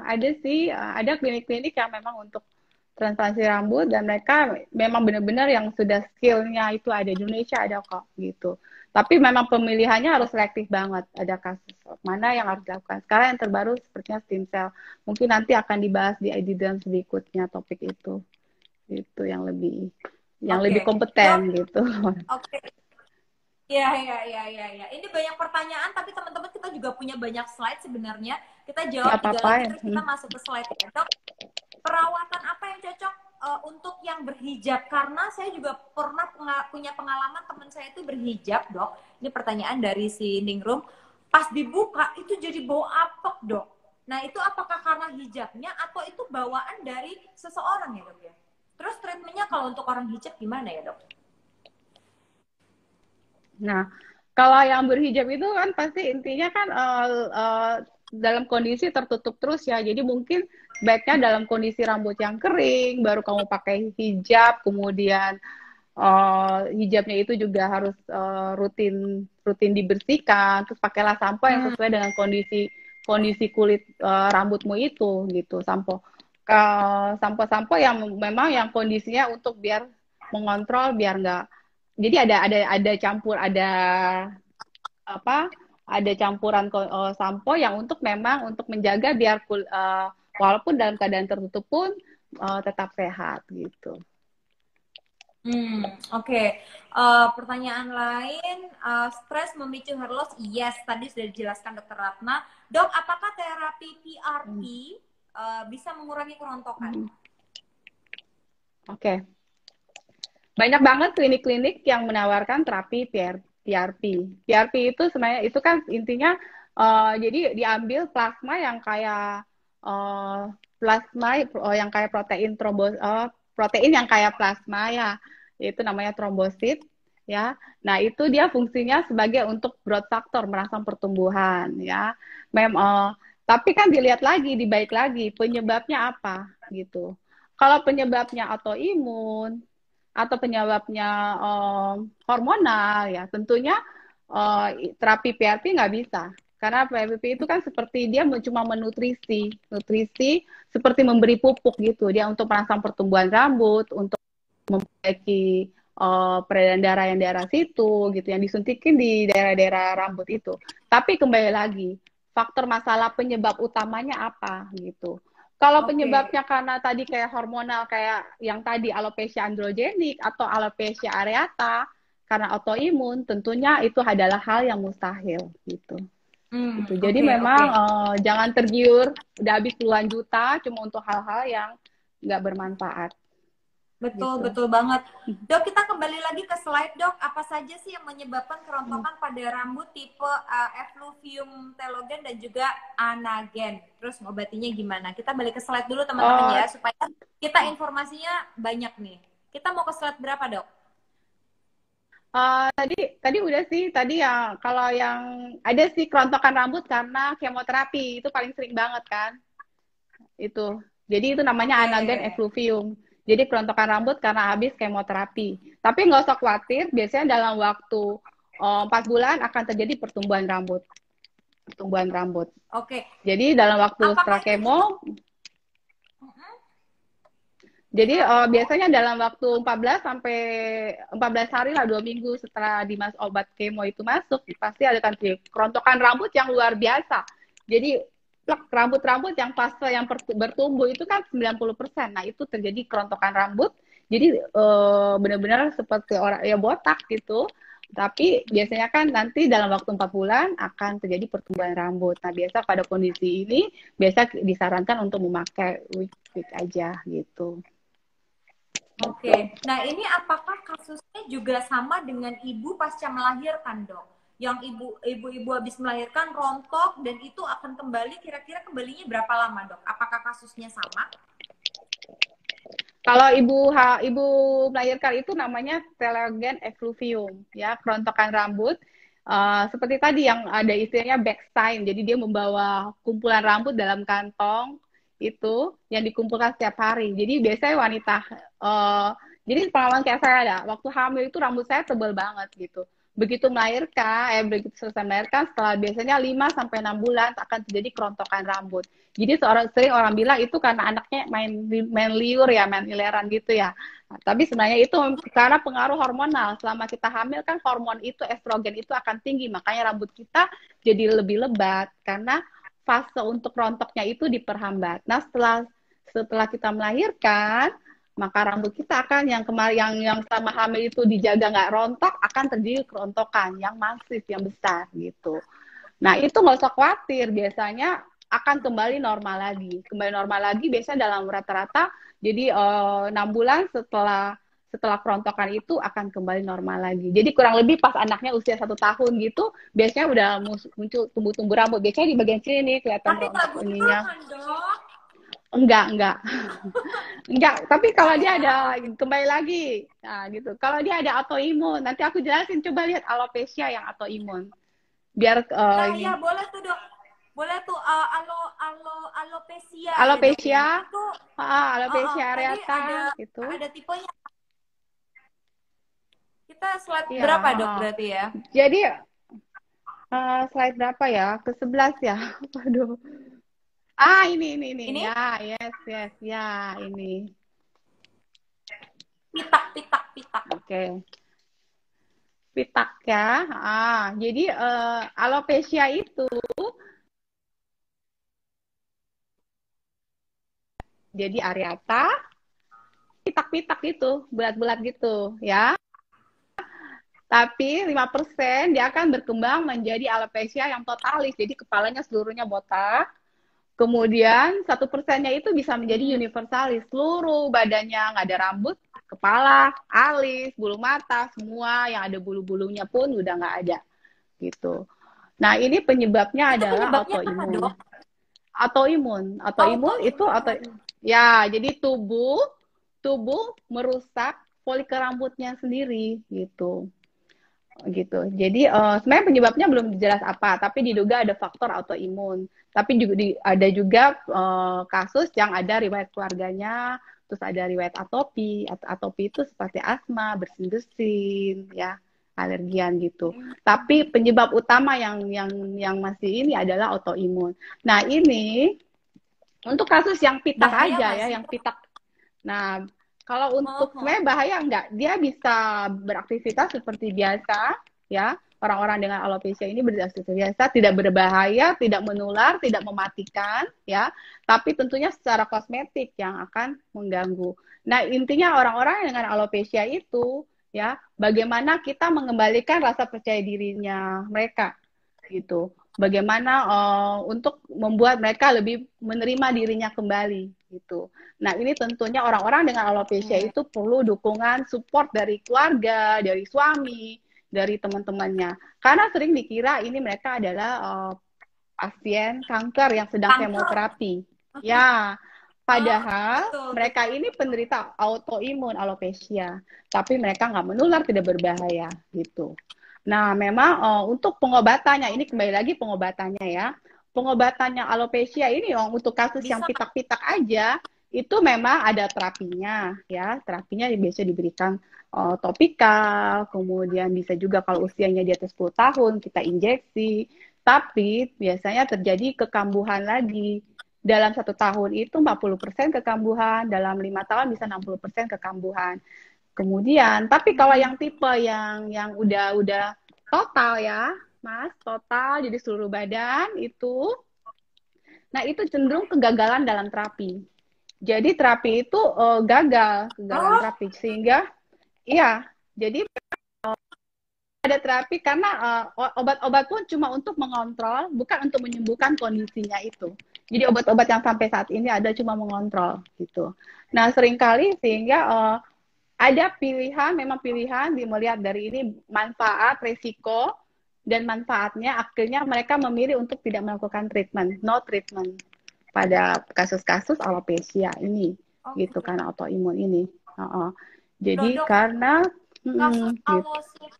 ada sih, ada klinik-klinik yang memang untuk transplantasi rambut dan mereka memang benar-benar yang sudah skillnya itu ada di Indonesia ada kok gitu. Tapi memang pemilihannya harus selektif banget. Ada kasus mana yang harus dilakukan. Sekarang yang terbaru sepertinya stem cell. Mungkin nanti akan dibahas di ID dan berikutnya topik itu. Itu yang lebih Oke, dok. kompeten gitu. Oke, iya, iya, iya, iya, iya. Ini banyak pertanyaan, tapi teman-teman kita juga punya banyak slide sebenarnya. Kita Nggak jawab tiga apa-apa lagi, ya. terus kita masuk ke slide ya. Dok, perawatan apa yang cocok untuk yang berhijab? Karena saya juga pernah punya pengalaman teman saya itu berhijab, dok. Ini pertanyaan dari si Ningrum. Pas dibuka, itu jadi bau apek, dok. Nah, itu apakah karena hijabnya atau itu bawaan dari seseorang ya, dok ya? Terus treatmentnya kalau untuk orang hijab gimana ya, dok? Nah, kalau yang berhijab itu kan pasti intinya kan dalam kondisi tertutup terus ya. Jadi mungkin baiknya dalam kondisi rambut yang kering, baru kamu pakai hijab, kemudian hijabnya itu juga harus rutin rutin dibersihkan, terus pakailah sampo yang Hmm, sesuai dengan kondisi kondisi kulit rambutmu itu gitu. Sampo-sampo yang memang yang kondisinya untuk biar mengontrol biar nggak jadi ada campur apa ada campuran sampo yang untuk memang untuk menjaga biar walaupun dalam keadaan tertutup pun tetap sehat gitu. Oke. Pertanyaan lain, stres memicu hair loss? Yes, tadi sudah dijelaskan Dokter Ratna. Dok, apakah terapi PRP bisa mengurangi kerontokan? Oke. Banyak banget klinik-klinik yang menawarkan terapi PRP. PRP itu sebenarnya itu kan intinya jadi diambil plasma yang kayak yang kayak protein yang kayak plasma ya, itu namanya trombosit ya. Nah, itu dia fungsinya sebagai untuk growth factor, merangsang pertumbuhan ya. Tapi kan dilihat lagi, dibaik lagi penyebabnya apa gitu. Kalau penyebabnya autoimun atau penyebabnya hormonal ya tentunya terapi PRP nggak bisa karena PRP itu kan seperti dia cuma nutrisi seperti memberi pupuk gitu dia untuk merangsang pertumbuhan rambut untuk memperbaiki peredaran darah yang daerah situ gitu yang disuntikin di daerah-daerah rambut itu tapi kembali lagi faktor masalah penyebab utamanya apa gitu. Kalau penyebabnya karena tadi kayak hormonal, kayak yang tadi alopecia androgenik atau alopecia areata, karena autoimun, tentunya itu adalah hal yang mustahil gitu. Gitu. Jadi memang jangan tergiur, udah habis puluhan juta cuma untuk hal-hal yang nggak bermanfaat. Betul, gitu. betul banget. Dok, kita kembali lagi ke slide, Dok. Apa saja sih yang menyebabkan kerontokan pada rambut tipe effluvium telogen dan juga anagen? Terus ngobatinya gimana? Kita balik ke slide dulu, teman-teman ya, supaya kita informasinya banyak nih. Kita mau ke slide berapa, Dok? Tadi udah sih, tadi ya kalau yang ada sih kerontokan rambut karena kemoterapi, itu paling sering banget kan. Itu. Jadi itu namanya anagen effluvium. Jadi kerontokan rambut karena habis kemoterapi. Tapi nggak usah khawatir, biasanya dalam waktu 4 bulan akan terjadi pertumbuhan rambut. Jadi dalam waktu setelah kemo, jadi biasanya dalam waktu 14 sampai 14 hari lah, 2 minggu setelah obat kemo itu masuk, pasti ada kan kerontokan rambut yang luar biasa. Jadi rambut-rambut yang fase yang bertumbuh itu kan 90%. Nah, itu terjadi kerontokan rambut. Jadi benar-benar seperti orang ya botak gitu. Tapi biasanya kan nanti dalam waktu 4 bulan akan terjadi pertumbuhan rambut. Nah, biasa pada kondisi ini biasa disarankan untuk memakai wig aja gitu. Oke. Nah, ini apakah kasusnya juga sama dengan ibu pasca melahirkan, Dok? Yang ibu-ibu habis melahirkan rontok dan itu akan kembali, kira-kira kembalinya berapa lama, Dok? Apakah kasusnya sama? Kalau ibu melahirkan itu namanya telogen effluvium, ya, kerontokan rambut. Seperti tadi yang ada istilahnya backstein, jadi dia membawa kumpulan rambut dalam kantong itu yang dikumpulkan setiap hari. Jadi biasanya wanita, jadi pengalaman kayak saya ada, waktu hamil itu rambut saya tebal banget gitu. Begitu selesai melahirkan, setelah biasanya 5-6 bulan akan terjadi kerontokan rambut. Jadi sering orang bilang itu karena anaknya main liur ya, main ileran gitu ya. Nah, tapi sebenarnya itu karena pengaruh hormonal. Selama kita hamil kan hormon itu estrogen itu akan tinggi, makanya rambut kita jadi lebih lebat karena fase untuk rontoknya itu diperhambat. Nah, setelah kita melahirkan, maka rambut kita akan yang sama hamil itu dijaga nggak rontok akan terjadi kerontokan yang masif, yang besar gitu. Nah, itu nggak usah khawatir, biasanya akan kembali normal lagi. Kembali normal lagi biasanya dalam rata-rata, jadi 6 bulan setelah kerontokan itu akan kembali normal lagi. Jadi kurang lebih pas anaknya usia 1 tahun gitu, biasanya udah muncul tumbuh-tumbuh rambut. Biasanya di bagian sini nih kelihatan rontok ininya. Enggak. Enggak, tapi kalau dia ada kembali lagi. Nah, gitu. Kalau dia ada autoimun, nanti aku jelasin, coba lihat alopecia yang autoimun. Biar ini. Ya, boleh tuh, Dok. Boleh tuh alopecia. Alopecia. Ya, itu alopecia areata gitu. Ada tipenya. Kita slide berapa, Dok, berarti ya? Jadi slide berapa ya? Ke-11 ya. Waduh. Ini. Ya, yes. Ya, ini. Pitak. Oke. Pitak ya. Jadi alopecia itu jadi areata, pitak-pitak gitu, bulat-bulat gitu ya. Tapi 5% dia akan berkembang menjadi alopecia yang totalis. Jadi kepalanya seluruhnya botak. Kemudian 1%-nya itu bisa menjadi universalis. Seluruh badannya nggak ada rambut, kepala, alis, bulu mata, semua yang ada bulu-bulunya pun udah nggak ada gitu. Nah, ini penyebabnya Itu adalah penyebabnya apa, autoimun. Dok? Autoimun itu Autoimun. ya, jadi tubuh merusak folikel rambutnya sendiri gitu. Gitu. Jadi sebenarnya penyebabnya belum jelas apa, tapi diduga ada faktor autoimun. Tapi juga ada juga kasus yang ada riwayat keluarganya, terus ada riwayat atopi. Atopi itu seperti asma, bersin-bersin, ya, alergian gitu. Tapi penyebab utama yang masih ini adalah autoimun. Nah, ini untuk kasus yang pitak Bahaya aja nggak ya, sih, yang Dok? pitak. Nah, kalau Oh, untuk oh. sebenarnya bahaya enggak, dia bisa beraktivitas seperti biasa, ya. Orang-orang dengan alopecia ini beraktivitas biasa, tidak berbahaya, tidak menular, tidak mematikan, ya. Tapi tentunya secara kosmetik yang akan mengganggu. Nah, intinya orang-orang dengan alopecia itu, ya, bagaimana kita mengembalikan rasa percaya dirinya mereka, gitu. Bagaimana untuk membuat mereka lebih menerima dirinya kembali, gitu. Nah, ini tentunya orang-orang dengan alopecia Oke. itu perlu dukungan support dari keluarga, dari suami, dari teman-temannya. Karena sering dikira ini mereka adalah pasien kanker yang sedang Kanker. kemoterapi. Ya, Oh, padahal betul, mereka betul. ini penderita autoimun alopecia, tapi mereka nggak menular, tidak berbahaya gitu. Nah, memang untuk pengobatannya ini kembali lagi pengobatannya ya. Pengobatannya alopecia ini untuk kasus yang Bisa pitak-pitak aja itu memang ada terapinya ya. Terapinya biasa diberikan topikal, kemudian bisa juga kalau usianya di atas 10 tahun kita injeksi. Tapi biasanya terjadi kekambuhan lagi. Dalam 1 tahun itu 40% kekambuhan, dalam 5 tahun bisa 60% kekambuhan. Kemudian, tapi kalau yang tipe yang udah total ya, Mas, total jadi seluruh badan itu, nah itu cenderung kegagalan dalam terapi. Jadi terapi itu kegagalan Oh, terapi sehingga iya, jadi ada terapi karena obat-obat pun cuma untuk mengontrol, bukan untuk menyembuhkan kondisinya itu. Jadi obat-obat yang sampai saat ini ada cuma mengontrol gitu. Nah, seringkali sehingga ada pilihan, memang pilihan melihat dari ini manfaat, resiko, dan manfaatnya akhirnya mereka memilih untuk tidak melakukan treatment, no treatment pada kasus-kasus alopecia ini, gitu oke. karena autoimun ini. Loh, Jadi Dok, karena kasus gitu.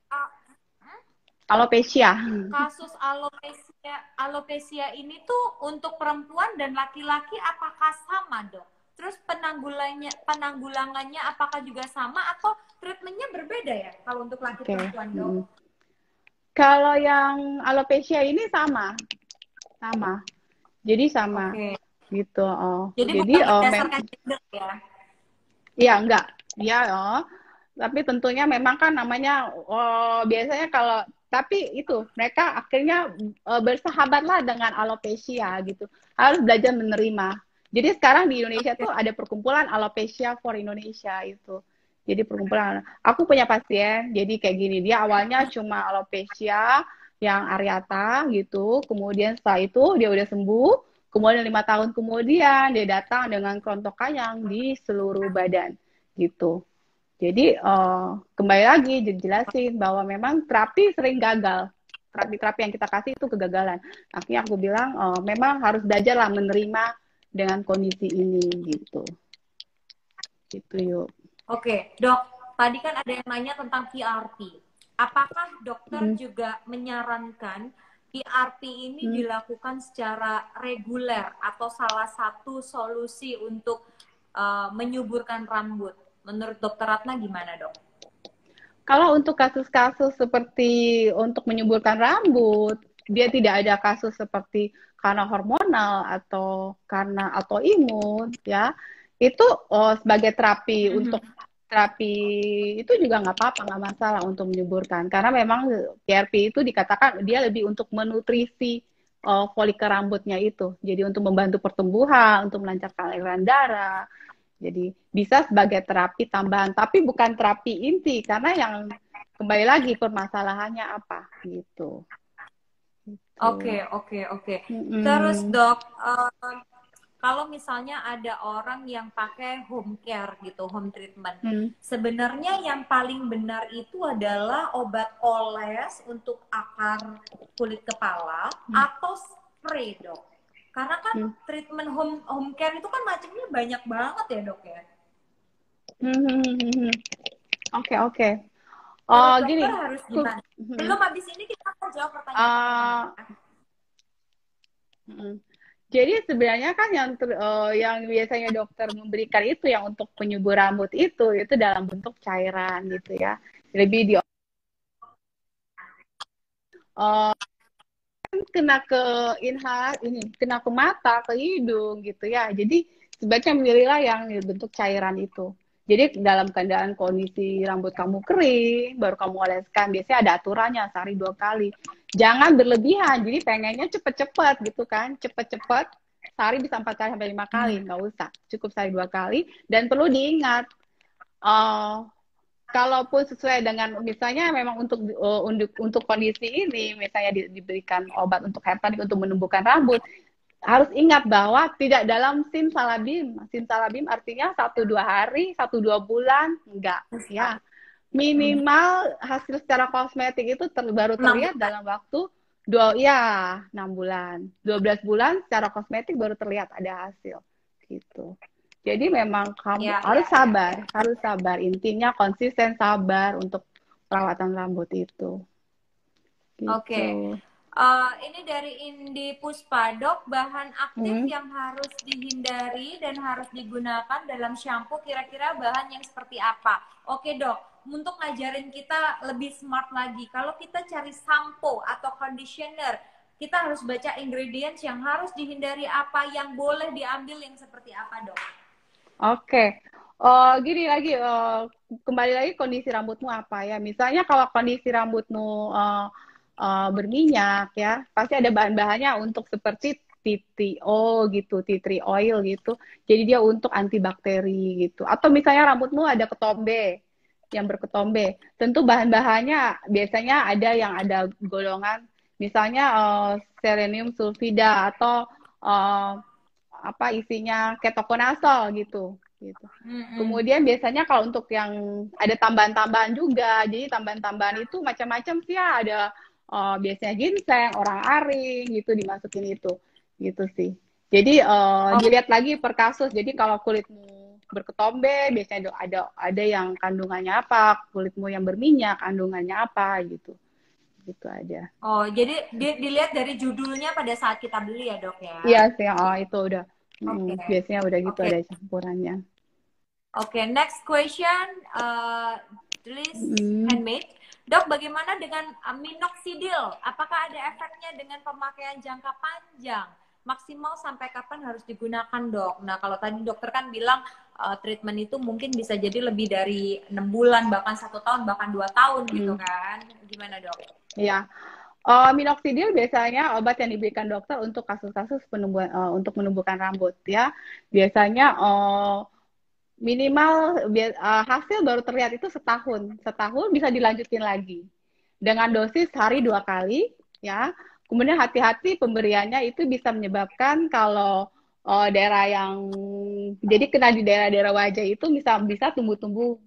alopecia, Alopecia. kasus alopecia ini tuh untuk perempuan dan laki-laki apakah sama, Dok? Terus penanggulangannya apakah juga sama atau treatmentnya berbeda ya kalau untuk laki Oke. perempuan, Dok? Kalau yang alopecia ini sama, sama. Jadi sama Oke. gitu. Jadi Jadi bukan berdasarkan gender ya? ya enggak, ya tapi tentunya memang kan namanya biasanya kalau tapi itu mereka akhirnya bersahabatlah dengan alopecia gitu. Harus belajar menerima. Jadi sekarang di Indonesia tuh ada perkumpulan Alopecia for Indonesia itu. Jadi perkumpulan. Aku punya pasien, jadi kayak gini. Dia awalnya cuma alopecia yang areata gitu. Kemudian setelah itu dia udah sembuh. Kemudian 5 tahun kemudian dia datang dengan kerontokan yang di seluruh badan gitu. Jadi kembali lagi dijelasin bahwa memang terapi sering gagal. Terapi-terapi yang kita kasih itu kegagalan. Akhirnya aku bilang memang harus belajarlah menerima dengan kondisi ini gitu. Gitu yuk. Oke, Dok. Tadi kan ada yang nanya tentang PRP. Apakah dokter Hmm, juga menyarankan PRP ini hmm. dilakukan secara reguler atau salah satu solusi untuk menyuburkan rambut? Menurut Dokter Ratna gimana, Dok? Kalau untuk kasus-kasus seperti untuk menyuburkan rambut, dia tidak ada kasus seperti karena hormonal atau karena autoimun, ya. Itu sebagai terapi untuk terapi itu juga nggak apa-apa, nggak masalah untuk menyuburkan. Karena memang PRP itu dikatakan dia lebih untuk menutrisi folikel rambutnya itu. Jadi untuk membantu pertumbuhan, untuk melancarkan aliran darah, Jadi bisa sebagai terapi tambahan, tapi bukan terapi inti karena yang kembali lagi permasalahannya apa gitu. Oke, Gitu. oke, oke. Terus Mm-mm. dok, kalau misalnya ada orang yang pakai home care gitu, home treatment, Mm. sebenarnya yang paling benar itu adalah obat oles untuk akar kulit kepala Mm. atau spray dok? Karena kan Mm. treatment home home care itu kan macamnya banyak banget ya dok ya. Mm. Oke, oke. Menurut Gini, dokter harus ku- gimana? mm, Belum habis ini kita akan jawab pertanyaan teman-teman uh, ya. mm. Jadi sebenarnya kan yang biasanya dokter memberikan itu yang untuk penyubur rambut itu dalam bentuk cairan gitu ya. Lebih di uh, kena ke kena ke mata, ke hidung gitu ya. Jadi sebaiknya memilihlah yang bentuk cairan itu. Jadi dalam keadaan kondisi rambut kamu kering, baru kamu oleskan. Biasanya ada aturannya sehari 2 kali. Jangan berlebihan. Jadi pengennya cepet-cepet gitu kan, cepet-cepet. Sehari bisa 4 kali sampai 5 kali, nggak usah. Cukup sehari 2 kali. Dan perlu diingat, uh, kalaupun sesuai dengan misalnya memang untuk kondisi ini misalnya diberikan obat untuk hair tonic untuk menumbuhkan rambut, harus ingat bahwa tidak dalam simsalabim. Simsalabim artinya 1-2 hari, 1-2 bulan, enggak ya. Minimal hasil secara kosmetik itu baru 6 terlihat bulan. dalam waktu 6 bulan, 12 bulan secara kosmetik baru terlihat ada hasil gitu. Jadi memang kamu Ya, ya, ya, ya. harus sabar. Intinya konsisten sabar untuk perawatan rambut itu. Oke. Gitu. Ini dari Indi Puspa, dok, bahan aktif Hmm. yang harus dihindari dan harus digunakan dalam shampoo kira-kira bahan yang seperti apa? Oke dok, untuk ngajarin kita lebih smart lagi, kalau kita cari sampo atau conditioner, kita harus baca ingredients yang harus dihindari apa, yang boleh diambil yang seperti apa dok? Oke. Gini lagi, kembali lagi kondisi rambutmu apa ya. Misalnya kalau kondisi rambutmu berminyak ya, pasti ada bahan-bahannya untuk seperti tea tree gitu, tea tree oil gitu. Jadi dia untuk antibakteri gitu. Atau misalnya rambutmu ada ketombe, yang berketombe. Tentu bahan-bahannya biasanya ada yang ada golongan, misalnya selenium sulfida atau eh, apa isinya ketokonazol gitu. Mm-mm. Kemudian biasanya kalau untuk yang ada tambahan-tambahan juga, jadi tambahan-tambahan itu macam-macam sih ya, ada biasanya ginseng, orang aring gitu dimasukin itu, gitu sih. Jadi Oh, dilihat lagi per kasus. Jadi kalau kulitmu berketombe, biasanya ada yang kandungannya apa, kulitmu yang berminyak kandungannya apa gitu, gitu aja. oh, jadi dilihat dari judulnya pada saat kita beli ya dok ya? Iya sih, itu udah, Oke, biasanya udah gitu oke. ada campurannya. Oke, next question, tulis Mm. handmade. Dok, bagaimana dengan minoxidil? Apakah ada efeknya dengan pemakaian jangka panjang? Maksimal sampai kapan harus digunakan, dok? Nah, kalau tadi dokter kan bilang treatment itu mungkin bisa jadi lebih dari 6 bulan, bahkan 1 tahun, bahkan 2 tahun gitu Mm. kan? Gimana, dok? Ya, minoxidil biasanya obat yang diberikan dokter untuk kasus-kasus untuk menumbuhkan rambut ya. Biasanya minimal hasil baru terlihat itu setahun. Setahun bisa dilanjutin lagi dengan dosis hari 2 kali ya. Kemudian hati-hati pemberiannya itu bisa menyebabkan kalau daerah yang jadi kena di daerah-daerah wajah itu bisa bisa tumbuh-tumbuh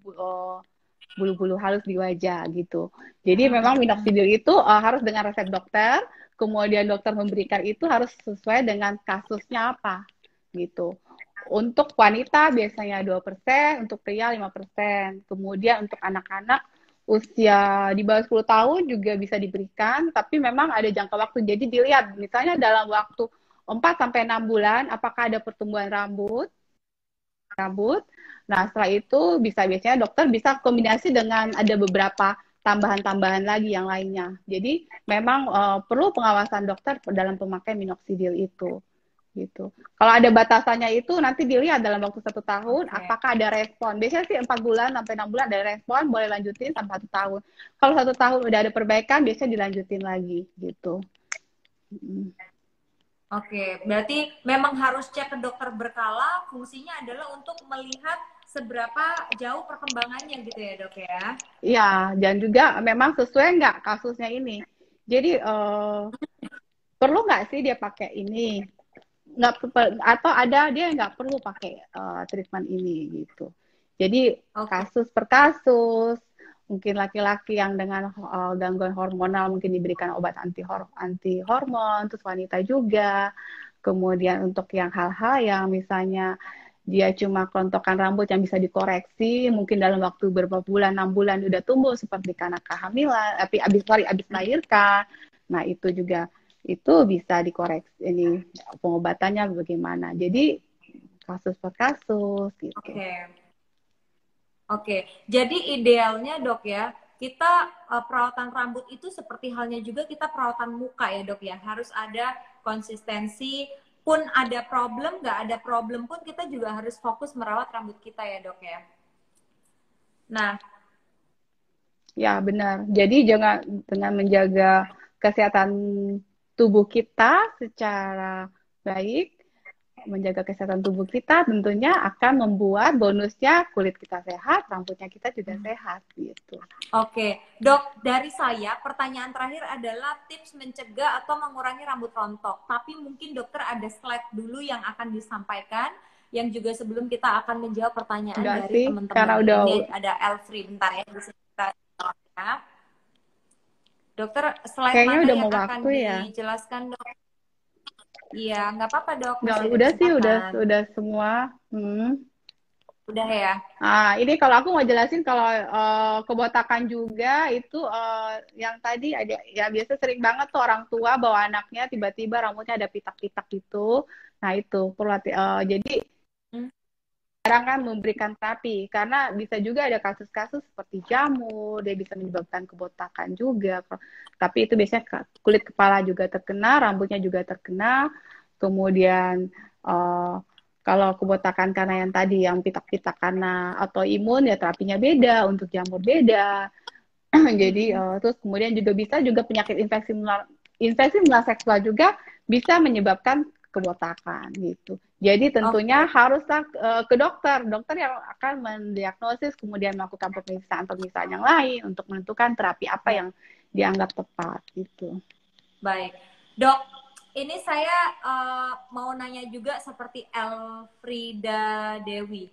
bulu-bulu halus di wajah gitu. Jadi memang minoxidil itu harus dengan resep dokter, kemudian dokter memberikan itu harus sesuai dengan kasusnya apa gitu. Untuk wanita biasanya 2%, untuk pria 5%. Kemudian untuk anak-anak usia di bawah 10 tahun juga bisa diberikan, tapi memang ada jangka waktu. Jadi dilihat misalnya dalam waktu 4 sampai 6 bulan apakah ada pertumbuhan rambut. Nah, setelah itu biasanya dokter bisa kombinasi dengan ada beberapa tambahan-tambahan lagi yang lainnya. Jadi memang perlu pengawasan dokter dalam pemakaian minoxidil itu. Gitu. Kalau ada batasannya itu nanti dilihat dalam waktu 1 tahun Oke. apakah ada respon. Biasanya sih 4 bulan sampai 6 bulan ada respon, boleh lanjutin sampai 1 tahun. Kalau 1 tahun udah ada perbaikan, biasanya dilanjutin lagi gitu. Oke, berarti memang harus cek ke dokter berkala, fungsinya adalah untuk melihat seberapa jauh perkembangannya gitu ya dok ya? Iya, dan juga memang sesuai nggak kasusnya ini. Jadi perlu nggak sih dia pakai ini? Nggak atau ada dia nggak perlu pakai treatment ini gitu. Jadi Oke, kasus per kasus, mungkin laki-laki yang dengan gangguan hormonal mungkin diberikan obat anti hormon, terus wanita juga. Kemudian untuk yang hal-hal yang misalnya dia cuma kelontokan rambut yang bisa dikoreksi, mungkin dalam waktu beberapa bulan, 6 bulan udah tumbuh seperti karena kehamilan, tapi abis melahirkan. Nah itu juga itu bisa dikoreksi ini pengobatannya bagaimana. Jadi kasus per kasus gitu. oke, oke. Jadi idealnya dok ya, kita perawatan rambut itu seperti halnya juga kita perawatan muka ya dok ya, harus ada konsistensi. Pun ada problem, nggak ada problem pun kita juga harus fokus merawat rambut kita ya dok ya. Nah, Ya benar. Jadi jangan dengan menjaga kesehatan tubuh kita secara baik, menjaga kesehatan tubuh kita tentunya akan membuat bonusnya kulit kita sehat, rambutnya kita juga sehat gitu. oke, dok, dari saya pertanyaan terakhir adalah tips mencegah atau mengurangi rambut rontok. Tapi mungkin dokter ada slide dulu yang akan disampaikan, yang juga sebelum kita akan menjawab pertanyaan Enggak dari sih, karena teman-teman. udah Ini ada Elfri, bentar ya, di sini kita ya. Dokter, slide kayaknya mana udah yang mau akan waktu ya. dijelaskan dok? Iya, nggak apa-apa dok, Nggak, masih ada udah sih, kesempatan. udah semua. Hmm. Udah ya? Ah, ini kalau aku mau jelasin kalau kebotakan juga itu yang tadi ada ya biasa sering banget tuh orang tua bawa anaknya tiba-tiba rambutnya ada pitak-pitak gitu. Nah, itu perlu jadi Hmm, sekarang kan memberikan terapi karena bisa juga ada kasus-kasus seperti jamur, dia bisa menyebabkan kebotakan juga. Tapi itu biasanya kulit kepala juga terkena, rambutnya juga terkena. Kemudian eh, kalau kebotakan karena yang tadi yang pitak-pitak karena autoimun ya terapinya beda, untuk jamur beda. Jadi hmm. terus kemudian juga bisa juga penyakit infeksi menular seksual juga bisa menyebabkan kebotakan gitu. Jadi tentunya Oke, haruslah ke dokter, dokter yang akan mendiagnosis kemudian melakukan pemeriksaan-pemeriksaan yang lain untuk menentukan terapi apa baik. yang dianggap tepat gitu. Baik, dok. Ini saya mau nanya juga seperti Elfrida Dewi.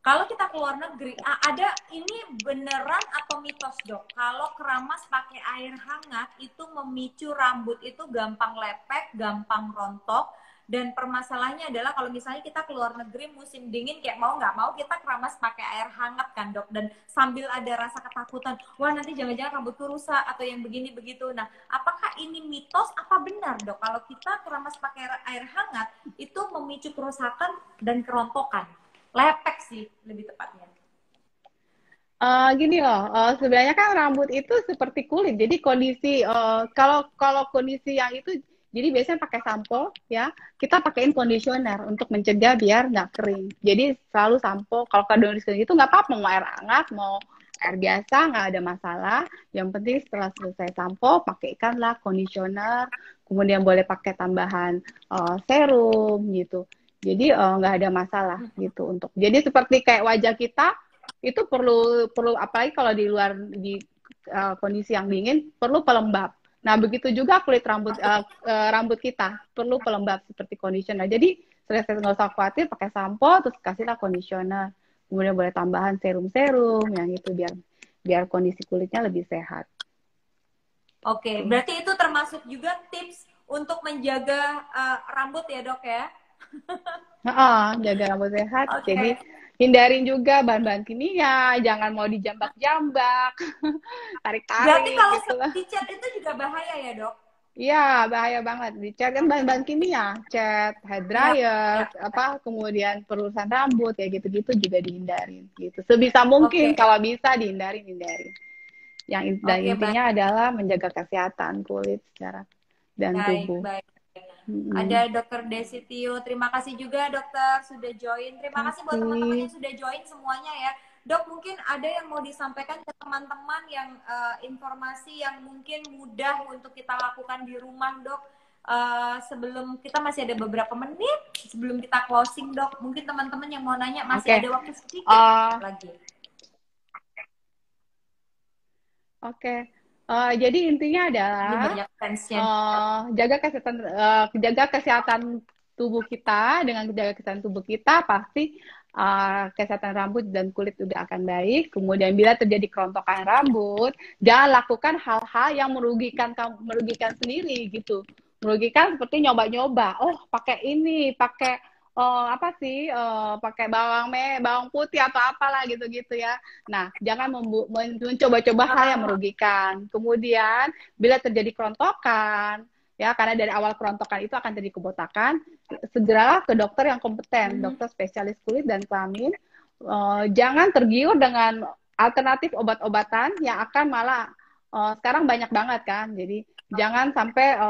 Kalau kita keluar negeri, ada ini beneran atau mitos dok? Kalau keramas pakai air hangat itu memicu rambut itu gampang lepek, gampang rontok. Dan permasalahannya adalah kalau misalnya kita keluar negeri musim dingin kayak mau nggak mau kita keramas pakai air hangat kan dok. Dan sambil ada rasa ketakutan, wah nanti jangan-jangan rambutku rusak atau yang begini begitu. Nah, apakah ini mitos? Apa benar dok? Kalau kita keramas pakai air hangat itu memicu kerusakan dan kerontokan? Lepek sih lebih tepatnya. Gini loh, sebenarnya kan rambut itu seperti kulit. Jadi kondisi kalau kalau kondisi yang itu, jadi biasanya pakai sampo ya. Kita pakaiin conditioner untuk mencegah biar nggak kering. Jadi selalu sampo. Kalau kondisi itu nggak apa-apa, mau air hangat, mau air biasa nggak ada masalah. Yang penting setelah selesai sampo, pakaikanlah conditioner. Kemudian boleh pakai tambahan serum gitu. Jadi nggak ada masalah gitu untuk. Jadi seperti kayak wajah kita itu perlu perlu apalagi kalau di luar di kondisi yang dingin perlu pelembab. Nah, begitu juga kulit rambut kita perlu pelembab seperti conditioner. Jadi selesai nggak usah khawatir pakai sampo terus kasihlah conditioner. Kemudian boleh tambahan serum-serum yang itu biar biar kondisi kulitnya lebih sehat. Oke, Tuh. berarti itu termasuk juga tips untuk menjaga rambut ya dok ya? Jaga rambut sehat. Jadi Oke. hindarin juga bahan-bahan kimia, jangan mau dijambak-jambak, Berarti tarik-tarik kalau gitu. dicat itu juga bahaya ya dok? Iya, bahaya banget. Dicat kan Oke. bahan-bahan kimia, cat, hair Iya, dryer, iya. apa kemudian perusan rambut ya gitu-gitu juga dihindarin gitu. Sebisa mungkin Oke, kalau bisa dihindarin, hindarin. Dan oke intinya baik, adalah menjaga kesehatan kulit secara dan baik, tubuh. baik. Mm-mm. Ada Dokter Desitio. Terima kasih juga dokter sudah join. Terima kasih buat teman-teman Kasih. yang sudah join semuanya ya. Dok, mungkin ada yang mau disampaikan ke teman-teman yang informasi yang mungkin mudah untuk kita lakukan di rumah, Dok. sebelum kita masih ada beberapa menit sebelum kita closing dok, mungkin teman-teman yang mau nanya masih Oke. ada waktu sedikit lagi. Oke. Jadi intinya Ini adalah banyak fansnya. jaga kesehatan tubuh kita. Dengan jaga kesehatan tubuh kita pasti kesehatan rambut dan kulit udah akan baik. Kemudian bila terjadi kerontokan rambut, jangan lakukan hal-hal yang merugikan sendiri gitu. Merugikan seperti nyoba-nyoba. Oh, pakai ini, pakai apa sih? Pakai bawang putih atau apalah gitu-gitu ya. Nah, jangan mencoba-coba hal yang merugikan. Kemudian, bila terjadi kerontokan, ya karena dari awal kerontokan itu akan terjadi kebotakan, segeralah ke dokter yang kompeten, dokter spesialis kulit dan kelamin. Jangan tergiur dengan alternatif obat-obatan yang akan malah sekarang banyak banget kan. Jadi, jangan sampai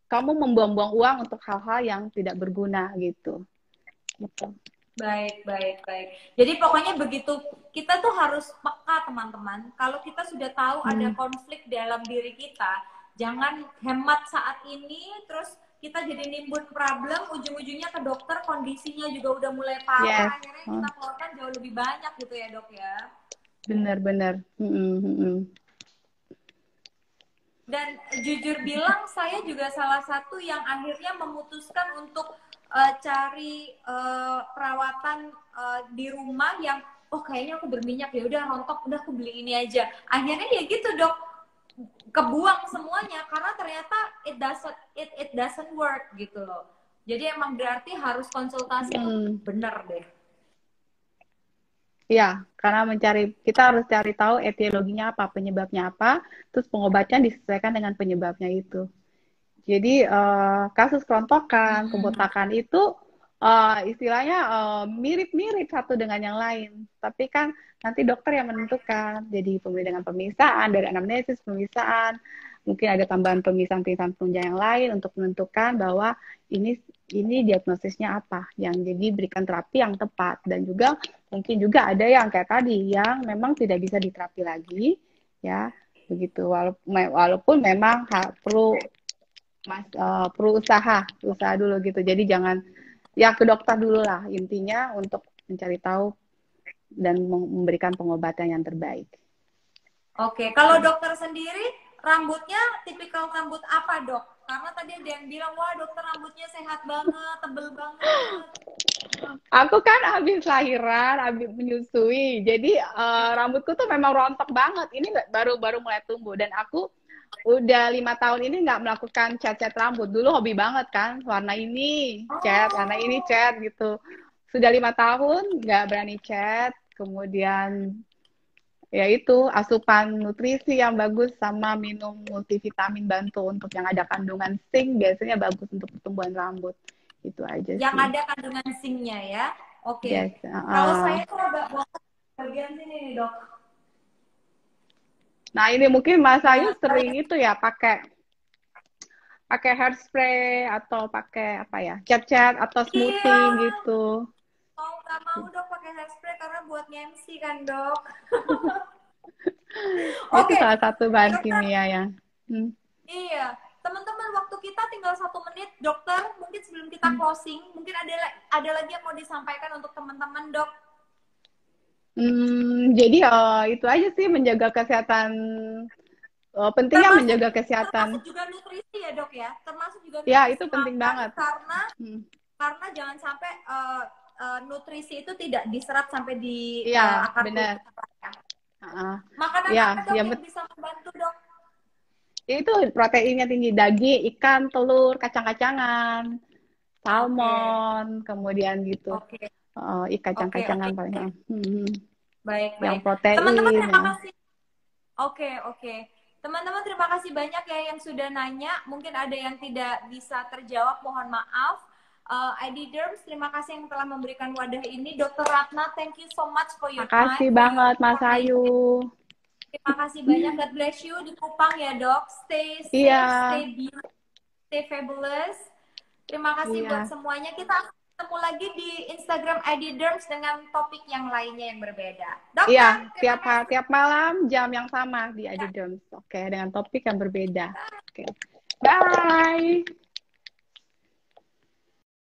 kamu membuang-buang uang untuk hal-hal yang tidak berguna gitu. Baik. Jadi pokoknya begitu, kita tuh harus peka teman-teman. Kalau kita sudah tahu ada konflik dalam diri kita, jangan hemat saat ini, terus kita jadi nimbun problem, ujung-ujungnya ke dokter, kondisinya juga udah mulai parah, akhirnya kita keluarkan jauh lebih banyak gitu ya dok ya. Benar. Dan jujur bilang, saya juga salah satu yang akhirnya memutuskan untuk cari perawatan di rumah yang kayaknya aku berminyak, ya udah rontok, udah aku beli ini aja. Akhirnya ya gitu dok, kebuang semuanya karena ternyata it doesn't work gitu loh. Jadi emang berarti harus konsultasi bener deh. Ya, karena kita harus cari tahu etiologinya apa, penyebabnya apa, terus pengobatan disesuaikan dengan penyebabnya itu. Jadi kasus kerontokan, kebotakan itu istilahnya mirip-mirip satu dengan yang lain. Tapi kan nanti dokter yang menentukan. Jadi dengan pemeriksaan, dari anamnesis, pemeriksaan, mungkin ada tambahan pemeriksaan penunjang yang lain untuk menentukan bahwa ini diagnosisnya apa, yang jadi berikan terapi yang tepat. Dan juga mungkin juga ada yang kayak tadi yang memang tidak bisa diterapi lagi, ya begitu. Walaupun memang perlu usaha dulu gitu. Jadi jangan ya ke dokter dulu lah intinya untuk mencari tahu dan memberikan pengobatan yang terbaik. Oke, kalau dokter sendiri rambutnya tipikal rambut apa dok? Karena tadi ada yang bilang, wah dokter rambutnya sehat banget, tebel banget. Aku kan habis lahiran, habis menyusui, jadi rambutku tuh memang rontok banget. Ini baru mulai tumbuh dan aku udah 5 tahun ini nggak melakukan cat rambut. Dulu hobi banget kan, warna ini cat gitu. Sudah 5 tahun nggak berani cat, kemudian yaitu asupan nutrisi yang bagus sama minum multivitamin bantu untuk yang ada kandungan zinc, biasanya bagus untuk pertumbuhan rambut. Itu aja yang sih. ada kandungan zinc-nya ya. Oke. Yes, Kalau saya tuh agak banget bagian sini nih dok. Nah ini mungkin Mas Ayu sering itu ya pakai hairspray atau pakai apa ya, cat atau smoothing gitu. Mau nggak mau dok pakai hairspray karena buat MC kan dok. Itu salah satu bahan kimia ya. Iya, teman-teman waktu kita tinggal 1 menit, dokter. Mungkin sebelum kita closing, mungkin ada lagi yang mau disampaikan untuk teman-teman dok. Jadi itu aja sih, menjaga kesehatan. Pentingnya menjaga kesehatan. Termasuk juga nutrisi ya dok ya. Termasuk juga nutrisi. Ya itu penting banget. Karena jangan sampai nutrisi itu tidak diserap sampai di akar benar. Makanan apa dok yang bisa membantu dok? Itu proteinnya tinggi, daging, ikan, telur, kacang-kacangan, salmon, kemudian gitu. Kacang-kacangan paling. Baik. Yang protein. Teman-teman terima kasih. Oke. Teman-teman terima kasih banyak ya yang sudah nanya. Mungkin ada yang tidak bisa terjawab, mohon maaf. ID Derms, terima kasih yang telah memberikan wadah ini. Dr. Ratna, thank you so much for your time. Makasih banget Mas Ayu. Terima kasih banyak. God bless you di Kupang ya dok. Stay safe, stay beautiful, stay fabulous. Terima kasih buat semuanya. Kita ketemu lagi di Instagram ID Derms dengan topik yang lainnya yang berbeda. Dokter, iya, tiap malam jam yang sama di ID Derms. Oke, dengan topik yang berbeda. Oke. Bye.